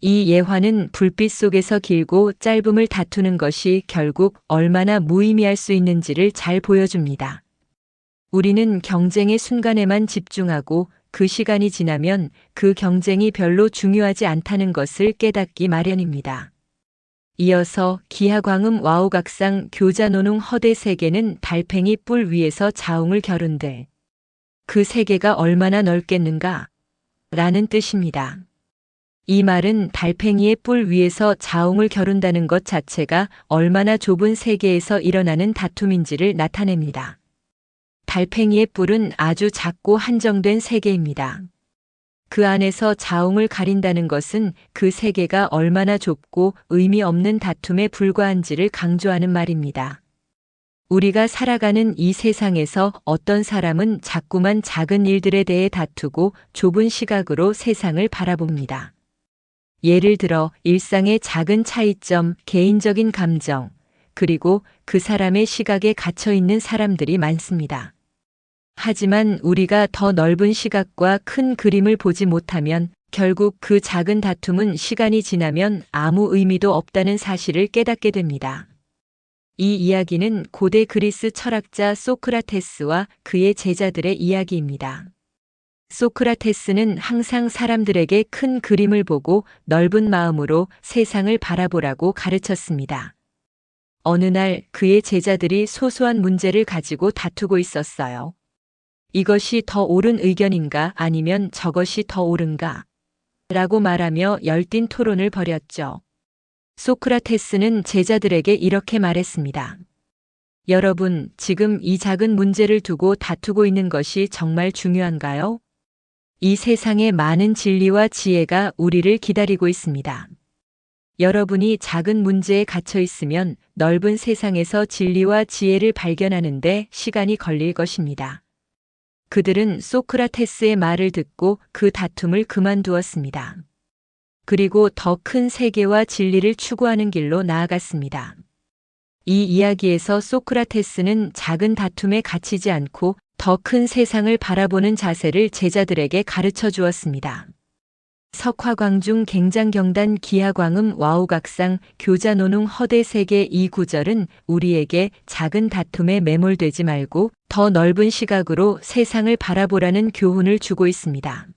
이 예화는 불빛 속에서 길고 짧음을 다투는 것이 결국 얼마나 무의미할 수 있는지를 잘 보여줍니다. 우리는 경쟁의 순간에만 집중하고 그 시간이 지나면 그 경쟁이 별로 중요하지 않다는 것을 깨닫기 마련입니다. 이어서 기하광음 와우각상 교자노농 허대세계는 달팽이 뿔 위에서 자웅을 겨룬들 그 세계가 얼마나 넓겠는가? 라는 뜻입니다. 이 말은 달팽이의 뿔 위에서 자웅을 겨룬다는 것 자체가 얼마나 좁은 세계에서 일어나는 다툼인지를 나타냅니다. 달팽이의 뿔은 아주 작고 한정된 세계입니다. 그 안에서 자웅을 가린다는 것은 그 세계가 얼마나 좁고 의미 없는 다툼에 불과한지를 강조하는 말입니다. 우리가 살아가는 이 세상에서 어떤 사람은 자꾸만 작은 일들에 대해 다투고 좁은 시각으로 세상을 바라봅니다. 예를 들어 일상의 작은 차이점, 개인적인 감정, 그리고 그 사람의 시각에 갇혀 있는 사람들이 많습니다. 하지만 우리가 더 넓은 시각과 큰 그림을 보지 못하면 결국 그 작은 다툼은 시간이 지나면 아무 의미도 없다는 사실을 깨닫게 됩니다. 이 이야기는 고대 그리스 철학자 소크라테스와 그의 제자들의 이야기입니다. 소크라테스는 항상 사람들에게 큰 그림을 보고 넓은 마음으로 세상을 바라보라고 가르쳤습니다. 어느 날 그의 제자들이 소소한 문제를 가지고 다투고 있었어요. 이것이 더 옳은 의견인가 아니면 저것이 더 옳은가? 라고 말하며 열띤 토론을 벌였죠. 소크라테스는 제자들에게 이렇게 말했습니다. 여러분, 지금 이 작은 문제를 두고 다투고 있는 것이 정말 중요한가요? 이 세상에 많은 진리와 지혜가 우리를 기다리고 있습니다. 여러분이 작은 문제에 갇혀 있으면 넓은 세상에서 진리와 지혜를 발견하는데 시간이 걸릴 것입니다. 그들은 소크라테스의 말을 듣고 그 다툼을 그만두었습니다. 그리고 더 큰 세계와 진리를 추구하는 길로 나아갔습니다. 이 이야기에서 소크라테스는 작은 다툼에 갇히지 않고 더 큰 세상을 바라보는 자세를 제자들에게 가르쳐 주었습니다. 석화광중 갱장경단 기하광음 와우각상 교자노농 허대세계 이 구절은 우리에게 작은 다툼에 매몰되지 말고 더 넓은 시각으로 세상을 바라보라는 교훈을 주고 있습니다.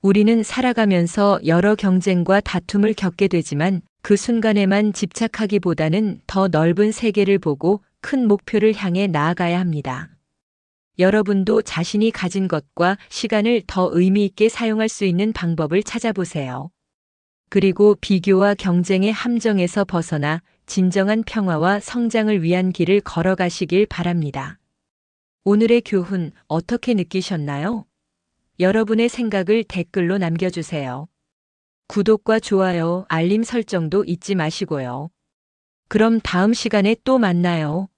우리는 살아가면서 여러 경쟁과 다툼을 겪게 되지만 그 순간에만 집착하기보다는 더 넓은 세계를 보고 큰 목표를 향해 나아가야 합니다. 여러분도 자신이 가진 것과 시간을 더 의미 있게 사용할 수 있는 방법을 찾아보세요. 그리고 비교와 경쟁의 함정에서 벗어나 진정한 평화와 성장을 위한 길을 걸어가시길 바랍니다. 오늘의 교훈 어떻게 느끼셨나요? 여러분의 생각을 댓글로 남겨주세요. 구독과 좋아요, 알림 설정도 잊지 마시고요. 그럼 다음 시간에 또 만나요.